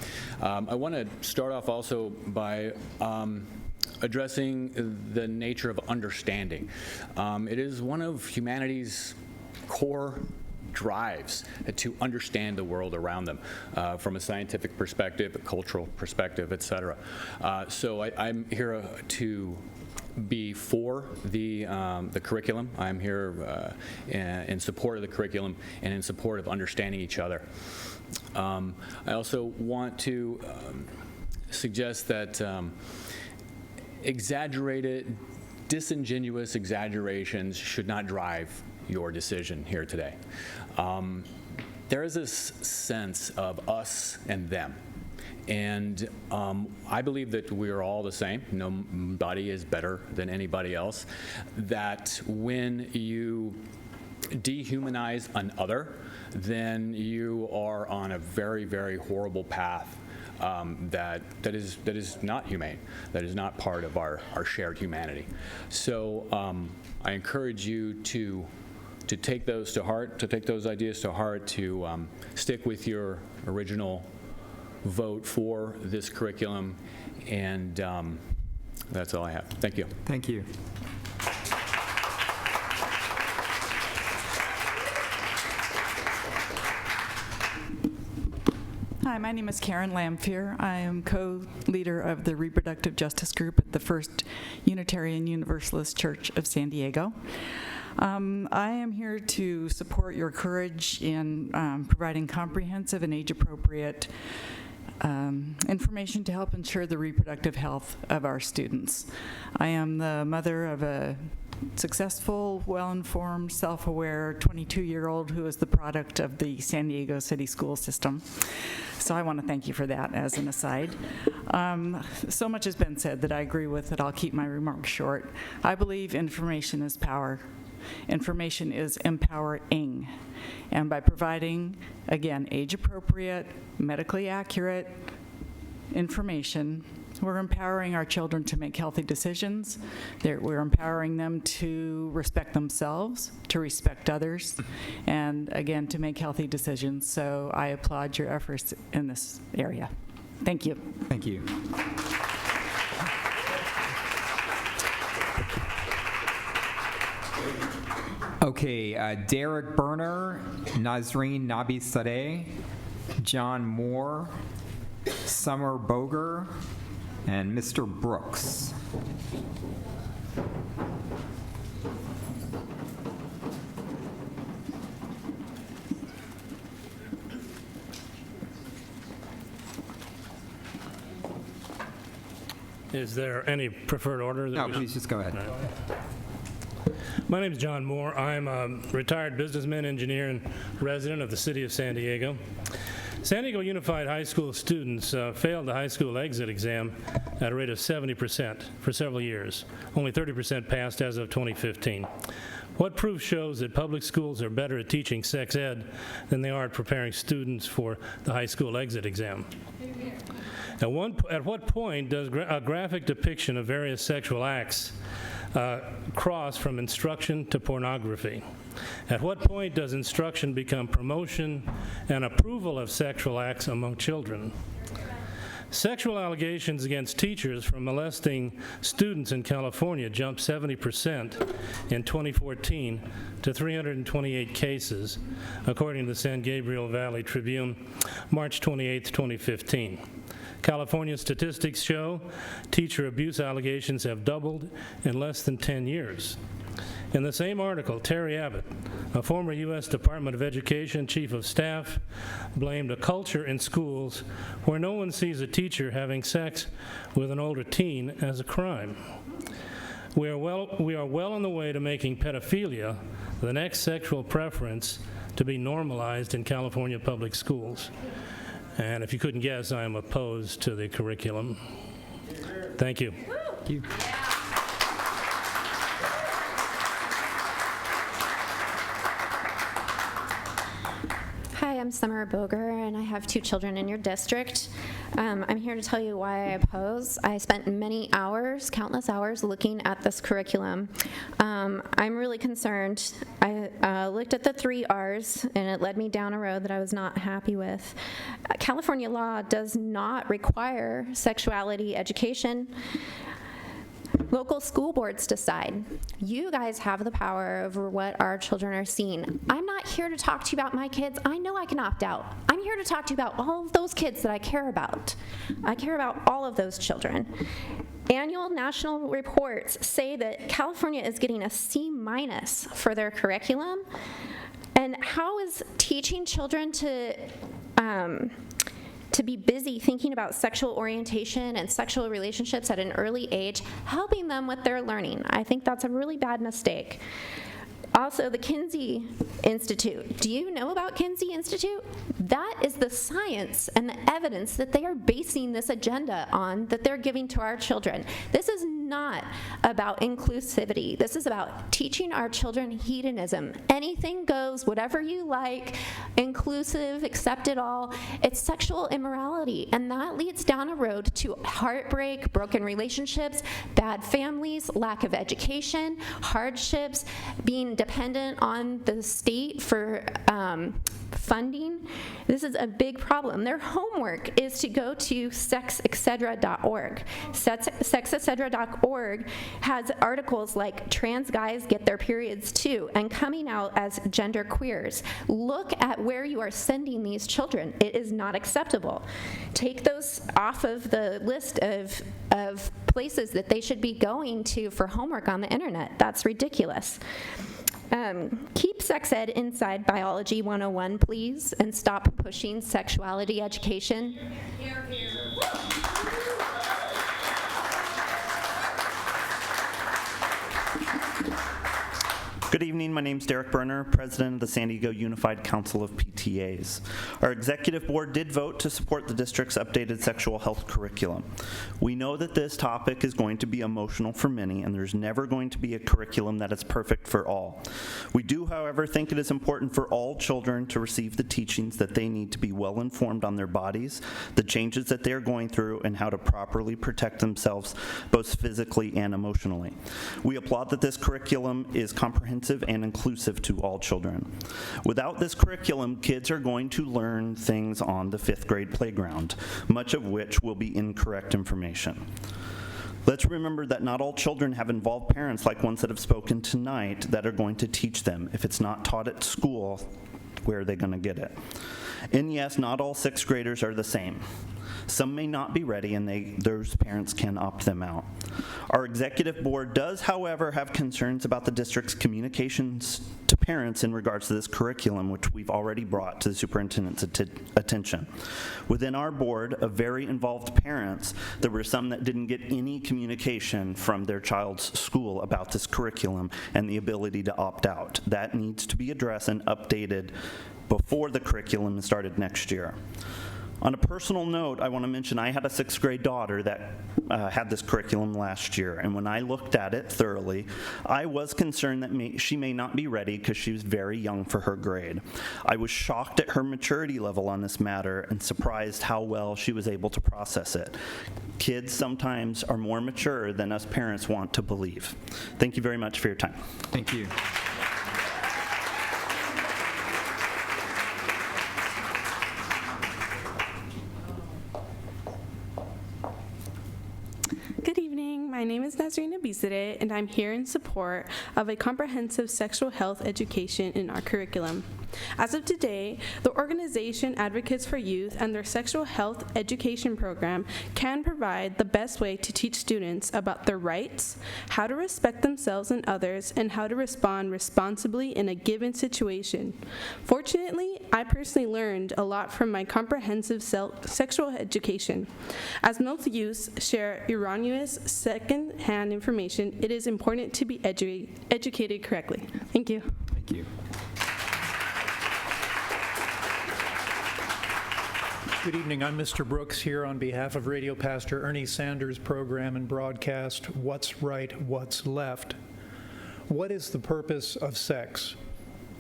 I want to start off also by addressing the nature of understanding. It is one of humanity's core drives to understand the world around them from a scientific perspective, a cultural perspective, et cetera. So I'm here to be for the curriculum. I'm here in support of the curriculum and in support of understanding each other. I also want to suggest that exaggerated, disingenuous exaggerations should not drive your decision here today. There is this sense of us and them. And I believe that we are all the same. Nobody is better than anybody else. That when you dehumanize another, then you are on a very, very horrible path that is not humane, that is not part of our shared humanity. So I encourage you to take those to heart, to take those ideas to heart, to stick with your original vote for this curriculum, and that's all I have. Thank you. Thank you. Hi, my name is Karen Lamphere. I am co-leader of the Reproductive Justice Group at the First Unitarian Universalist Church of San Diego. I am here to support your courage in providing comprehensive and age-appropriate information to help ensure the reproductive health of our students. I am the mother of a successful, well-informed, self-aware 22-year-old who is the product of the San Diego City school system. So I want to thank you for that as an aside. So much has been said that I agree with that I'll keep my remarks short. I believe information is power. Information is empowering. And by providing, again, age-appropriate, medically accurate information, we're empowering our children to make healthy decisions. We're empowering them to respect themselves, to respect others, and again, to make healthy decisions. So I applaud your efforts in this area. Thank you. Thank you. Okay, Derek Berner, Nazreen Nabi-Sadeh, John Moore, Summer Boger, and Mr. Brooks. Is there any preferred order? No, please just go ahead. My name is John Moore. I'm a retired businessman, engineer, and resident of the city of San Diego. San Diego Unified High School students failed the high school exit exam at a rate of 70% for several years. Only 30% passed as of 2015. What proof shows that public schools are better at teaching sex ed than they are at preparing students for the high school exit exam? At what point does a graphic depiction of various sexual acts cross from instruction to pornography? At what point does instruction become promotion and approval of sexual acts among children? Sexual allegations against teachers for molesting students in California jumped 70% in 2014 to 328 cases, according to the San Gabriel Valley Tribune, March 28, 2015. California statistics show teacher abuse allegations have doubled in less than 10 years. In the same article, Terry Abbott, a former U.S. Department of Education chief of staff, blamed a culture in schools where no one sees a teacher having sex with an older teen as a crime. We are well on the way to making pedophilia the next sexual preference to be normalized in California public schools. And if you couldn't guess, I am opposed to the curriculum. Thank you. Thank you. Hi, I'm Summer Boger, and I have 2 children in your district. I'm here to tell you why I oppose. I spent many hours, countless hours, looking at this curriculum. I'm really concerned. I looked at the 3 R's, and it led me down a road that I was not happy with. California law does not require sexuality education. Local school boards decide. You guys have the power over what our children are seeing. I'm not here to talk to you about my kids. I know I can opt out. I'm here to talk to you about all of those kids that I care about. I care about all of those children. Annual national reports say that California is getting a C- for their curriculum. And how is teaching children to be busy thinking about sexual orientation and sexual relationships at an early age, helping them with their learning? I think that's a really bad mistake. Also, the Kinsey Institute. Do you know about Kinsey Institute? That is the science and the evidence that they are basing this agenda on, that they're giving to our children. This is not about inclusivity. This is about teaching our children hedonism. Anything goes, whatever you like, inclusive, accept it all. It's sexual immorality, and that leads down a road to heartbreak, broken relationships, bad families, lack of education, hardships, being dependent on the state for funding. This is a big problem. Their homework is to go to sexetcetera.org. Sexetcetera.org has articles like trans guys get their periods too, and coming out as gender queers. Look at where you are sending these children. It is not acceptable. Take those off of the list of places that they should be going to for homework on the internet. That's ridiculous. Keep sex ed inside Biology 101, please, and stop pushing sexuality education. Here, here. Good evening, my name is Derek Berner, President of the San Diego Unified Council of PTAs. Our executive board did vote to support the district's updated sexual health curriculum. We know that this topic is going to be emotional for many, and there's never going to be a curriculum that is perfect for all. We do, however, think it is important for all children to receive the teachings that they need to be well informed on their bodies, the changes that they're going through, and how to properly protect themselves both physically and emotionally. We applaud that this curriculum is comprehensive and inclusive to all children. Without this curriculum, kids are going to learn things on the 5th grade playground, much of which will be incorrect information. Let's remember that not all children have involved parents like ones that have spoken tonight that are going to teach them. If it's not taught at school, where are they going to get it? And yes, not all 6th graders are the same. Some may not be ready, and those parents can opt them out. Our executive board does, however, have concerns about the district's communications to parents in regards to this curriculum, which we've already brought to the superintendent's attention. Within our board of very involved parents, there were some that didn't get any communication from their child's school about this curriculum and the ability to opt out. That needs to be addressed and updated before the curriculum started next year. On a personal note, I want to mention I had a 6th grade daughter that had this curriculum last year, and when I looked at it thoroughly, I was concerned that she may not be ready because she was very young for her grade. I was shocked at her maturity level on this matter and surprised how well she was able to process it. Kids sometimes are more mature than us parents want to believe. Thank you very much for your time. Thank you. Good evening, my name is Nazreen Abizadeh, and I'm here in support of a comprehensive sexual health education in our curriculum. As of today, the organization Advocates for Youth and their sexual health education program can provide the best way to teach students about their rights, how to respect themselves and others, and how to respond responsibly in a given situation. Fortunately, I personally learned a lot from my comprehensive sexual education. As most youths share erroneous second-hand information, it is important to be educated correctly. Thank you. Thank you. Good evening. I'm Mr. Brooks here on behalf of Radio Pastor Ernie Sanders' program and broadcast, What's Right, What's Left. What is the purpose of sex?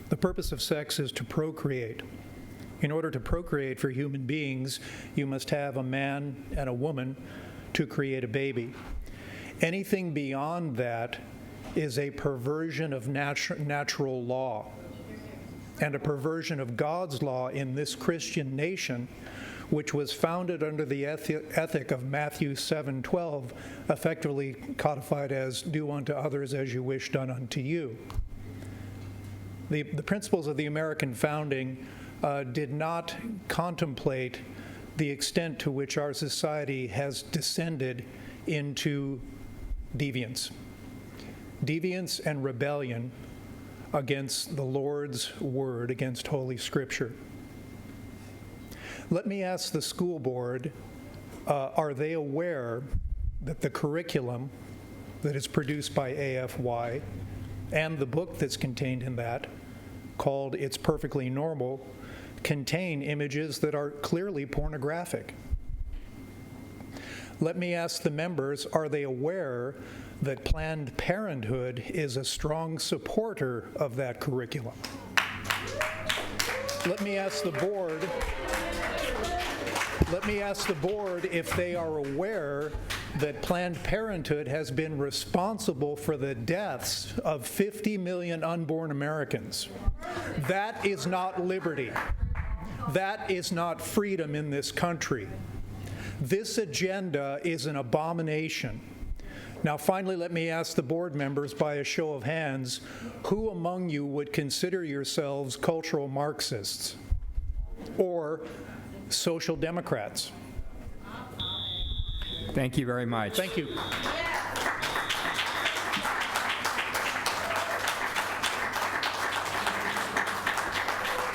The purpose of sex is to procreate. In order to procreate for human beings, you must have a man and a woman to create a baby. Anything beyond that is a perversion of natural law and a perversion of God's law in this Christian nation, which was founded under the ethic of Matthew 7:12, effectively codified as do unto others as you wish done unto you. The principles of the American founding did not contemplate the extent to which our society has descended into deviance and rebellion against the Lord's word, against Holy Scripture. Let me ask the school board, are they aware that the curriculum that is produced by AFY and the book that's contained in that, called It's Perfectly Normal, contain images that are clearly pornographic? Let me ask the members, are they aware that Planned Parenthood is a strong supporter of that curriculum? Let me ask the board if they are aware that Planned Parenthood has been responsible for the deaths of 50 million unborn Americans. That is not liberty. That is not freedom in this country. This agenda is an abomination. Now, finally, let me ask the board members by a show of hands, who among you would consider yourselves cultural Marxists or social democrats? Thank you very much. Thank you.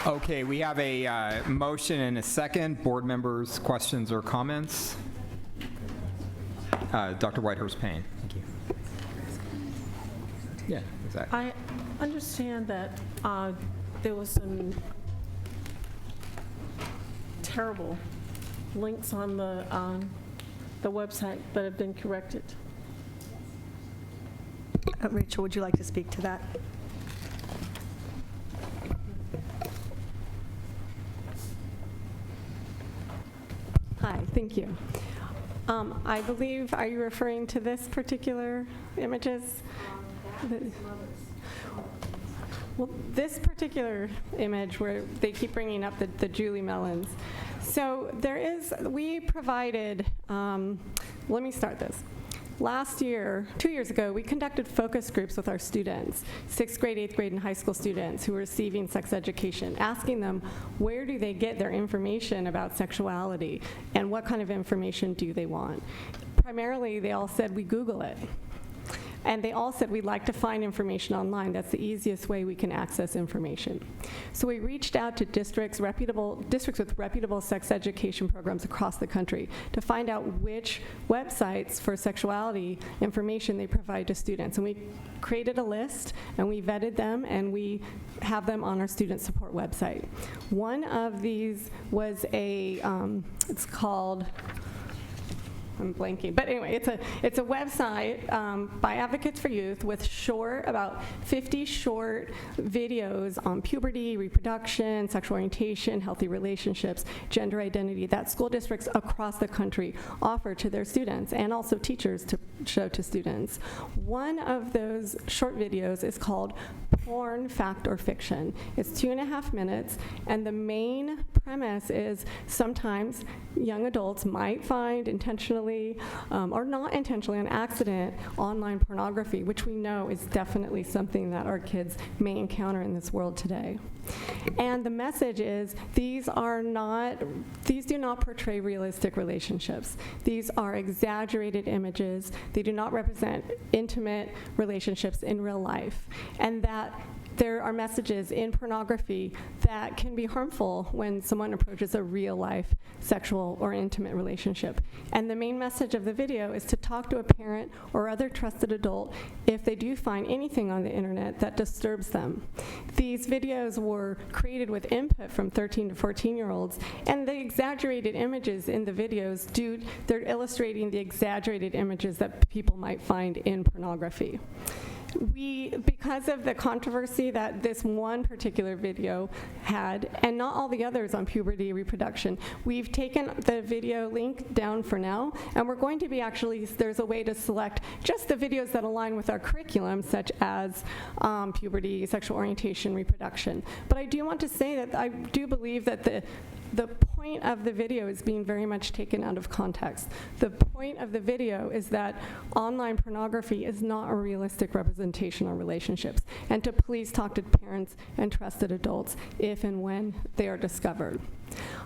Okay, we have a motion and a second. Board members, questions or comments? Dr. Whitehurst-Payne, thank you. Yeah, exactly. I understand that there was some terrible links on the website that have been corrected. Rachel, would you like to speak to that? Hi, thank you. I believe, are you referring to this particular images? Well, this particular image where they keep bringing up the Julie Mellons. So there is, we provided, let me start this. Last year, 2 years ago, we conducted focus groups with our students, 6th grade, 8th grade, and high school students who were receiving sex education, asking them where do they get their information about sexuality and what kind of information do they want. Primarily, they all said we Google it. And they all said we'd like to find information online. That's the easiest way we can access information. So we reached out to districts with reputable sex education programs across the country to find out which websites for sexuality information they provide to students. And we created a list, and we vetted them, and we have them on our student support website. One of these was it's called, I'm blanking, but anyway, it's a website by Advocates for Youth with about 50 short videos on puberty, reproduction, sexual orientation, healthy relationships, gender identity that school districts across the country offer to their students and also teachers to show to students. One of those short videos is called Porn, Fact or Fiction. It's 2.5 minutes, and the main premise is sometimes young adults might find intentionally or not intentionally, on accident, online pornography, which we know is definitely something that our kids may encounter in this world today. And the message is these do not portray realistic relationships. These are exaggerated images. They do not represent intimate relationships in real life. And that there are messages in pornography that can be harmful when someone approaches a real-life sexual or intimate relationship. And the main message of the video is to talk to a parent or other trusted adult if they do find anything on the internet that disturbs them. These videos were created with input from 13 to 14-year-olds, and the exaggerated images in the videos, they're illustrating the exaggerated images that people might find in pornography. because of the controversy that this one particular video had, and not all the others on puberty reproduction, we've taken the video link down for now, and we're going to be there's a way to select just the videos that align with our curriculum, such as puberty, sexual orientation, reproduction. But I do want to say that I do believe that the point of the video is being very much taken out of context. The point of the video is that online pornography is not a realistic representation of relationships, and to please talk to parents and trusted adults if and when they are discovered.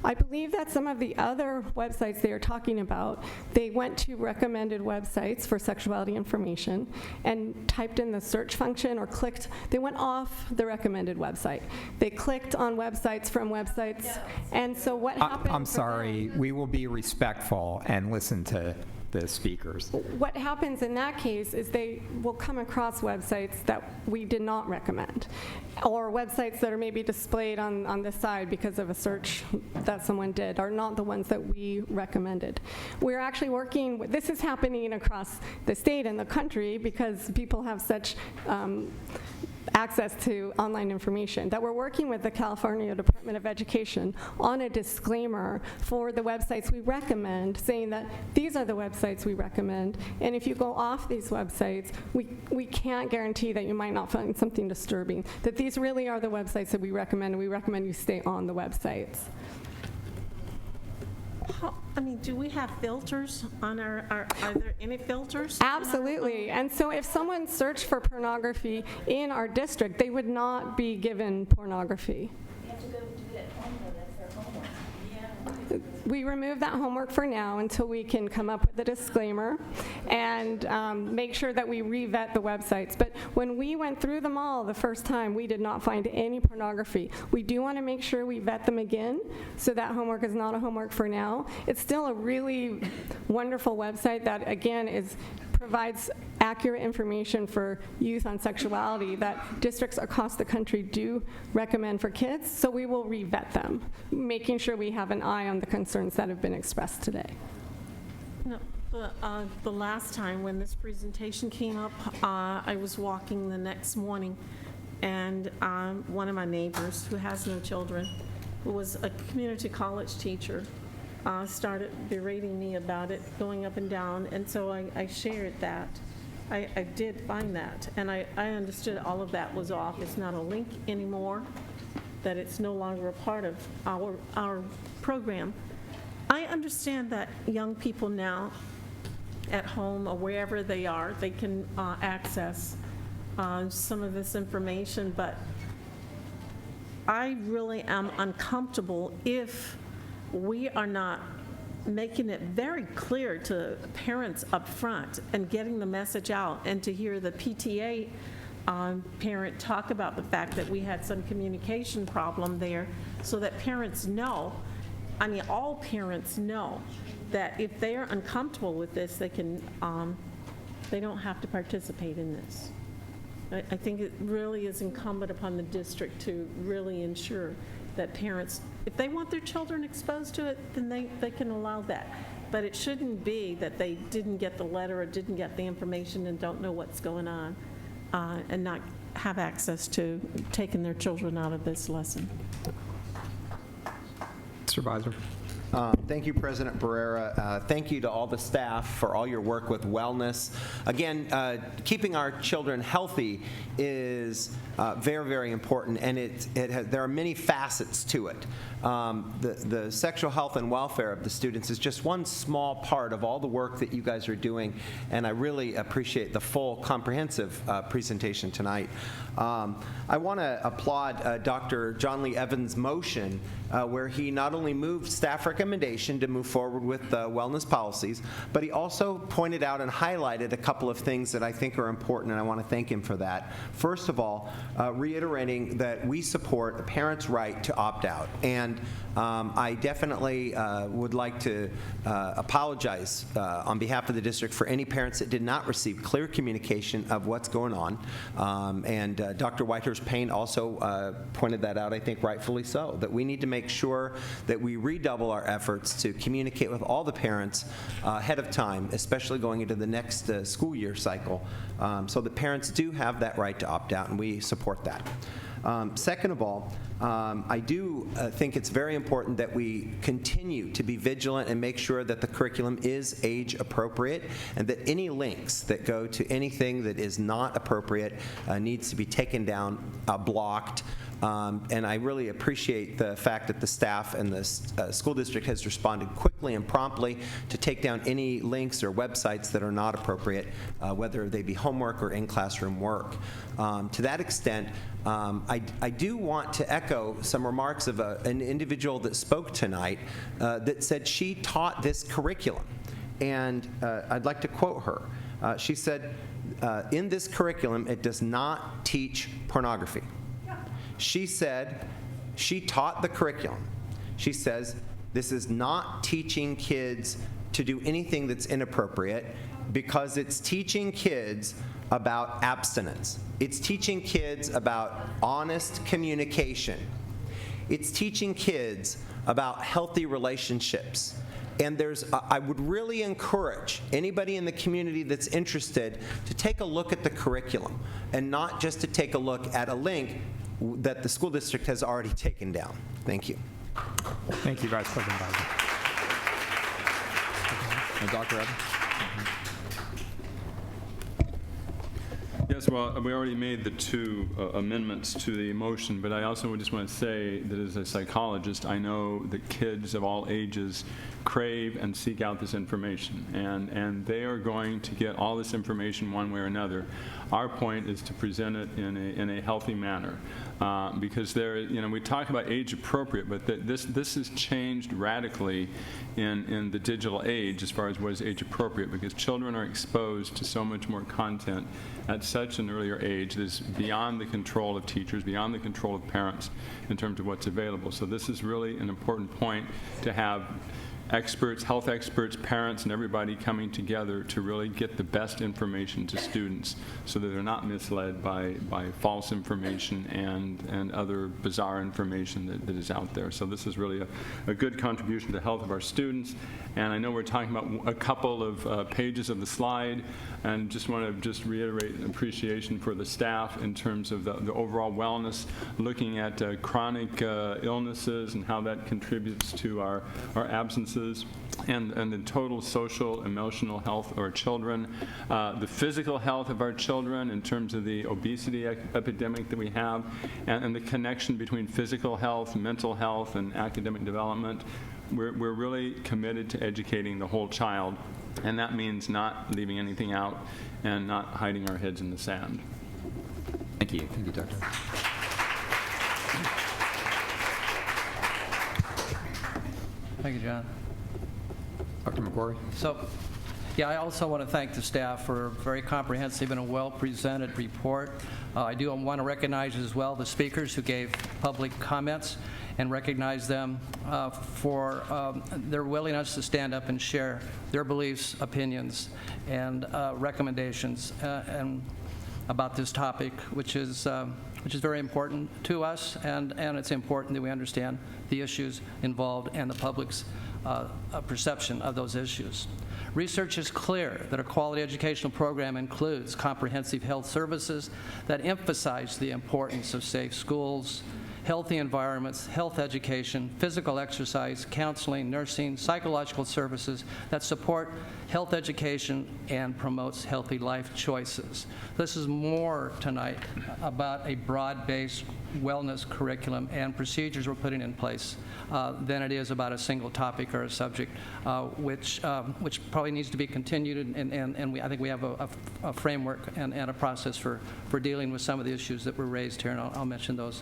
I believe that some of the other websites they are talking about, they went to recommended websites for sexuality information and typed in the search function or they went off the recommended website. They clicked on websites from websites, and so what happened? I'm sorry, we will be respectful and listen to the speakers. What happens in that case is they will come across websites that we did not recommend, or websites that are maybe displayed on the side because of a search that someone did are not the ones that we recommended. We're actually working, this is happening across the state and the country because people have such access to online information, that we're working with the California Department of Education on a disclaimer for the websites we recommend, saying that these are the websites we recommend, and if you go off these websites, we can't guarantee that you might not find something disturbing, that these really are the websites that we recommend, and we recommend you stay on the websites. Do we have filters on are there any filters? Absolutely. And so if someone searched for pornography in our district, they would not be given pornography. They have to go do it at home, though. That's their homework. We remove that homework for now until we can come up with a disclaimer and make sure that we re-vet the websites. But when we went through them all the first time, we did not find any pornography. We do want to make sure we vet them again, so that homework is not a homework for now. It's still a really wonderful website that, again, provides accurate information for youth on sexuality that districts across the country do recommend for kids, so we will re-vet them, making sure we have an eye on the concerns that have been expressed today. No, the last time when this presentation came up, I was walking the next morning, and one of my neighbors, who has no children, who was a community college teacher, started berating me about it, going up and down, and so I shared that. I did find that, and I understood all of that was off. It's not a link anymore, that it's no longer a part of our program. I understand that young people now at home or wherever they are, they can access some of this information, but I really am uncomfortable if we are not making it very clear to parents up front and getting the message out, and to hear the PTA parent talk about the fact that we had some communication problem there, so that parents know, all parents know, that if they are uncomfortable with this, they can, they don't have to participate in this. I think it really is incumbent upon the district to really ensure that parents, if they want their children exposed to it, then they can allow that. But it shouldn't be that they didn't get the letter or didn't get the information and don't know what's going on, and not have access to taking their children out of this lesson. Supervisor. Thank you, President Barrera. Thank you to all the staff for all your work with wellness. Again, keeping our children healthy is very, very important, and there are many facets to it. The sexual health and welfare of the students is just one small part of all the work that you guys are doing, and I really appreciate the full, comprehensive presentation tonight. I want to applaud Dr. John Lee Evans' motion where he not only moved staff recommendation to move forward with wellness policies, but he also pointed out and highlighted a couple of things that I think are important, and I want to thank him for that. First of all, reiterating that we support a parent's right to opt out, and I definitely would like to apologize on behalf of the district for any parents that did not receive clear communication of what's going on, and Dr. Whitehurst-Payne also pointed that out, I think rightfully so, that we need to make make sure that we redouble our efforts to communicate with all the parents ahead of time, especially going into the next school year cycle, so that parents do have that right to opt out, and we support that. Second of all, I do think it's very important that we continue to be vigilant and make sure that the curriculum is age appropriate, and that any links that go to anything that is not appropriate needs to be taken down, blocked. And I really appreciate the fact that the staff and the school district has responded quickly and promptly to take down any links or websites that are not appropriate, whether they be homework or in-classroom work. To that extent, I do want to echo some remarks of an individual that spoke tonight that said she taught this curriculum. And I'd like to quote her. She said, in this curriculum, it does not teach pornography. She said she taught the curriculum. She says this is not teaching kids to do anything that's inappropriate, because it's teaching kids about abstinence. It's teaching kids about honest communication. It's teaching kids about healthy relationships. And I would really encourage anybody in the community that's interested to take a look at the curriculum, and not just to take a look at a link that the school district has already taken down. Thank you. Thank you, Vice President Bowser. Dr. Evans? Yes, well, we already made the two amendments to the motion, but I also just want to say that as a psychologist, I know that kids of all ages crave and seek out this information, and they are going to get all this information one way or another. Our point is to present it in a healthy manner, because we talk about age appropriate, but this has changed radically in the digital age as far as what is age appropriate, because children are exposed to so much more content at such an earlier age that is beyond the control of teachers, beyond the control of parents in terms of what's available. So this is really an important point to have experts, health experts, parents, and everybody coming together to really get the best information to students so that they're not misled by false information and other bizarre information that is out there. So this is really a good contribution to the health of our students. And I know we're talking about a couple of pages of the slide, and just want to reiterate appreciation for the staff in terms of the overall wellness, looking at chronic illnesses and how that contributes to our absences, and the total social, emotional health of our children, the physical health of our children in terms of the obesity epidemic that we have, and the connection between physical health, mental health, and academic development. We're really committed to educating the whole child, and that means not leaving anything out and not hiding our heads in the sand. Thank you. Thank you, Doctor. Thank you, John. Dr. McQuarrie. So, yeah, I also want to thank the staff for a very comprehensive and a well-presented report. I do want to recognize as well the speakers who gave public comments, and recognize them for their willingness to stand up and share their beliefs, opinions, and recommendations and about this topic, which is very important to us, and it's important that we understand the issues involved and the public's perception of those issues. Research is clear that a quality educational program includes comprehensive health services that emphasize the importance of safe schools, healthy environments, health education, physical exercise, counseling, nursing, psychological services that support health education and promotes healthy life choices. This is more tonight about a broad-based wellness curriculum and procedures we're putting in place than it is about a single topic or a subject, which probably needs to be continued, and I think we have a framework and a process for dealing with some of the issues that were raised here, and I'll mention those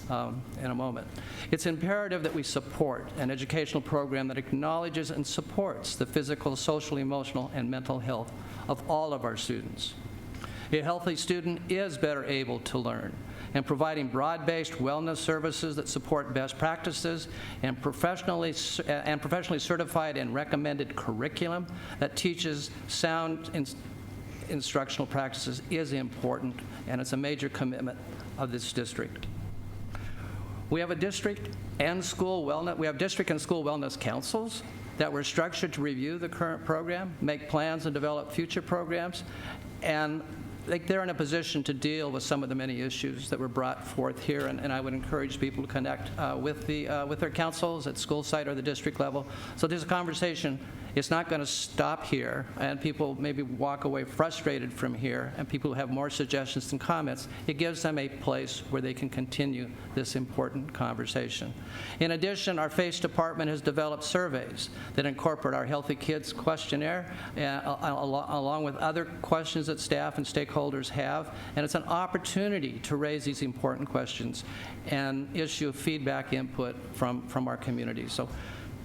in a moment. It's imperative that we support an educational program that acknowledges and supports the physical, social, emotional, and mental health of all of our students. A healthy student is better able to learn, and providing broad-based wellness services that support best practices and professionally certified and recommended curriculum that teaches sound instructional practices is important, and it's a major commitment of this district. We have a district and school wellness councils that were structured to review the current program, make plans, and develop future programs. And they're in a position to deal with some of the many issues that were brought forth here, and I would encourage people to connect with their councils at school site or the district level. So there's a conversation. It's not going to stop here, and people maybe walk away frustrated from here, and people who have more suggestions and comments, it gives them a place where they can continue this important conversation. In addition, our FACE department has developed surveys that incorporate our Healthy Kids questionnaire along with other questions that staff and stakeholders have, and it's an opportunity to raise these important questions and issue feedback input from our community. So,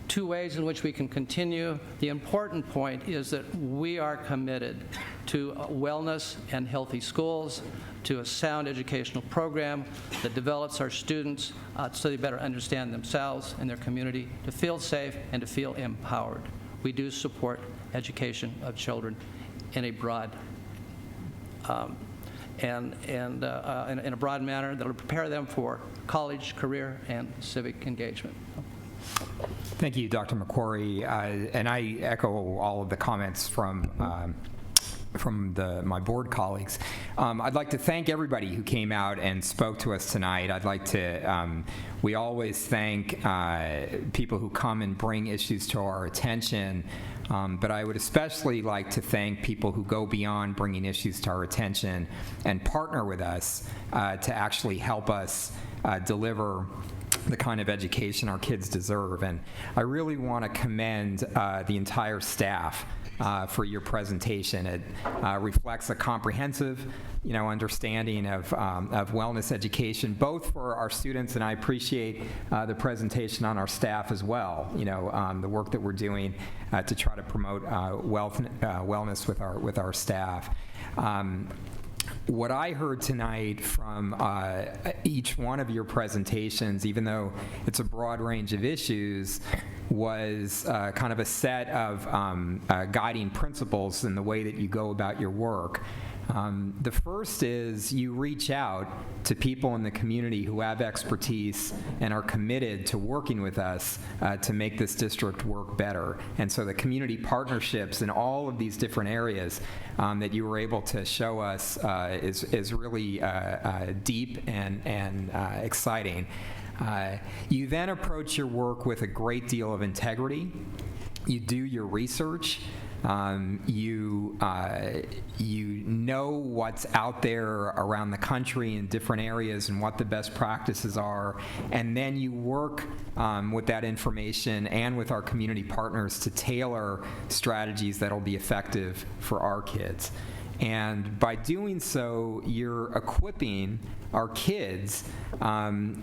two ways in which we can continue. The important point is that we are committed to wellness and healthy schools, to a sound educational program that develops our students so they better understand themselves and their community, to feel safe and to feel empowered. We do support education of children in a broad in a broad manner that will prepare them for college, career, and civic engagement. Thank you, Dr. McQuarrie, and I echo all of the comments from my board colleagues. I'd like to thank everybody who came out and spoke to us tonight. I'd like to, we always thank people who come and bring issues to our attention, but I would especially like to thank people who go beyond bringing issues to our attention and partner with us to actually help us deliver the kind of education our kids deserve. And I really want to commend the entire staff for your presentation. It reflects a comprehensive, understanding of wellness education, both for our students, and I appreciate the presentation on our staff as well. The work that we're doing to try to promote wellness with our staff. What I heard tonight from each one of your presentations, even though it's a broad range of issues, was kind of a set of guiding principles in the way that you go about your work. The first is you reach out to people in the community who have expertise and are committed to working with us to make this district work better. And so the community partnerships in all of these different areas that you were able to show us is really deep and exciting. You then approach your work with a great deal of integrity. You do your research. You know what's out there around the country in different areas and what the best practices are, and then you work with that information and with our community partners to tailor strategies that will be effective for our kids. And by doing so, you're equipping our kids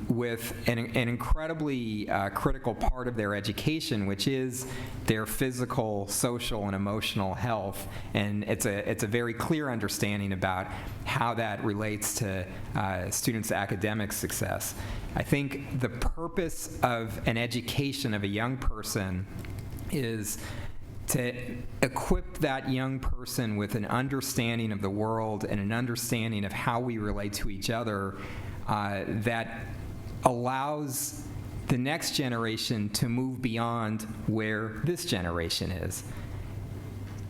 with an incredibly critical part of their education, which is their physical, social, and emotional health. And it's a very clear understanding about how that relates to students' academic success. I think the purpose of an education of a young person is to equip that young person with an understanding of the world and an understanding of how we relate to each other that allows the next generation to move beyond where this generation is.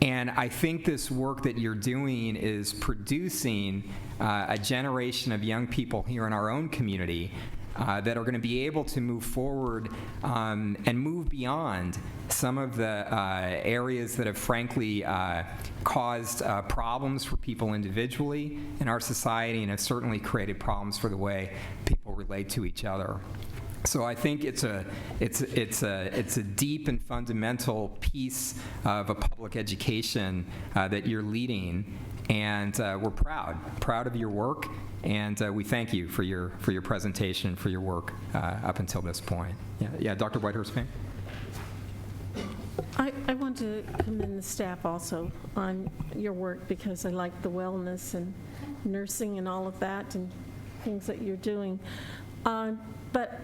And I think this work that you're doing is producing a generation of young people here in our own community that are going to be able to move forward and move beyond some of the areas that have frankly caused problems for people individually in our society and have certainly created problems for the way people relate to each other. So I think it's a deep and fundamental piece of a public education that you're leading, and we're proud of your work, and we thank you for your presentation, for your work up until this point. Yeah, Dr. Whitehurst. I want to commend the staff also on your work, because I like the wellness and nursing and all of that and things that you're doing. But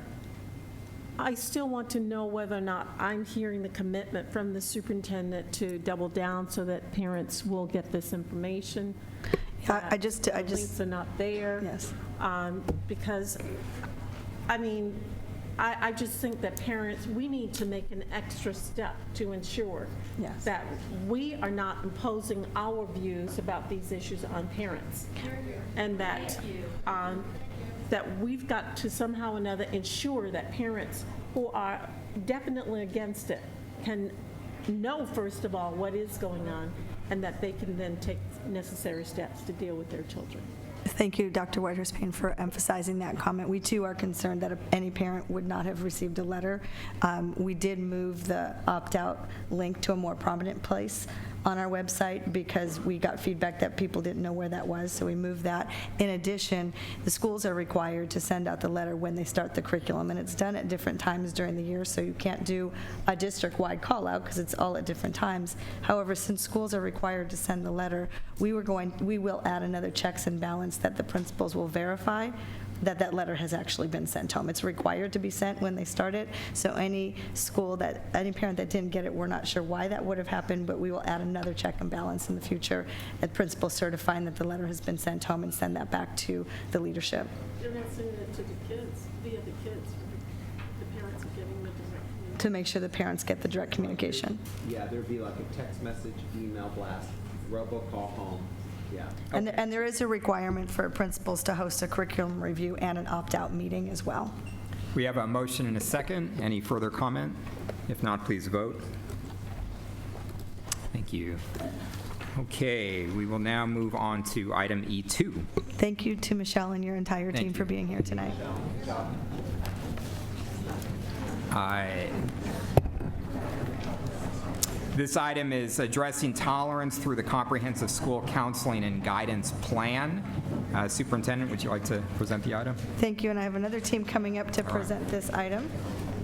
I still want to know whether or not I'm hearing the commitment from the superintendent to double down so that parents will get this information. I just links are not there. Yes. Because I mean, I just think that parents, we need to make an extra step to ensure that we are not imposing our views about these issues on parents. And that, that we've got to somehow or another ensure that parents who are definitely against it can know, first of all, what is going on, and that they can then take necessary steps to deal with their children. Thank you, Dr. Whitehurst-Payne, for emphasizing that comment. We, too, are concerned that any parent would not have received a letter. We did move the opt-out link to a more prominent place on our website because we got feedback that people didn't know where that was, so we moved that. In addition, the schools are required to send out the letter when they start the curriculum, and it's done at different times during the year, so you can't do a district-wide call-out because it's all at different times. However, since schools are required to send the letter, we will add another checks and balance that the principals will verify that that letter has actually been sent home. It's required to be sent when they start it, so any parent that didn't get it, we're not sure why that would have happened, but we will add another check and balance in the future at principal certifying that the letter has been sent home and send that back to the leadership. They're not sending it to the kids, via the kids. The parents are getting the direct communication. To make sure the parents get the direct communication. Yeah, there'd be like a text message, email blast, robocall home. Yeah. And there is a requirement for principals to host a curriculum review and an opt-out meeting as well. We have a motion and a second. Any further comment? If not, please vote. Thank you. Okay, we will now move on to item E2. Thank you to Michelle and your entire team for being here tonight. This item is addressing tolerance through the Comprehensive School Counseling and Guidance Plan. Superintendent, would you like to present the item? Thank you, and I have another team coming up to present this item.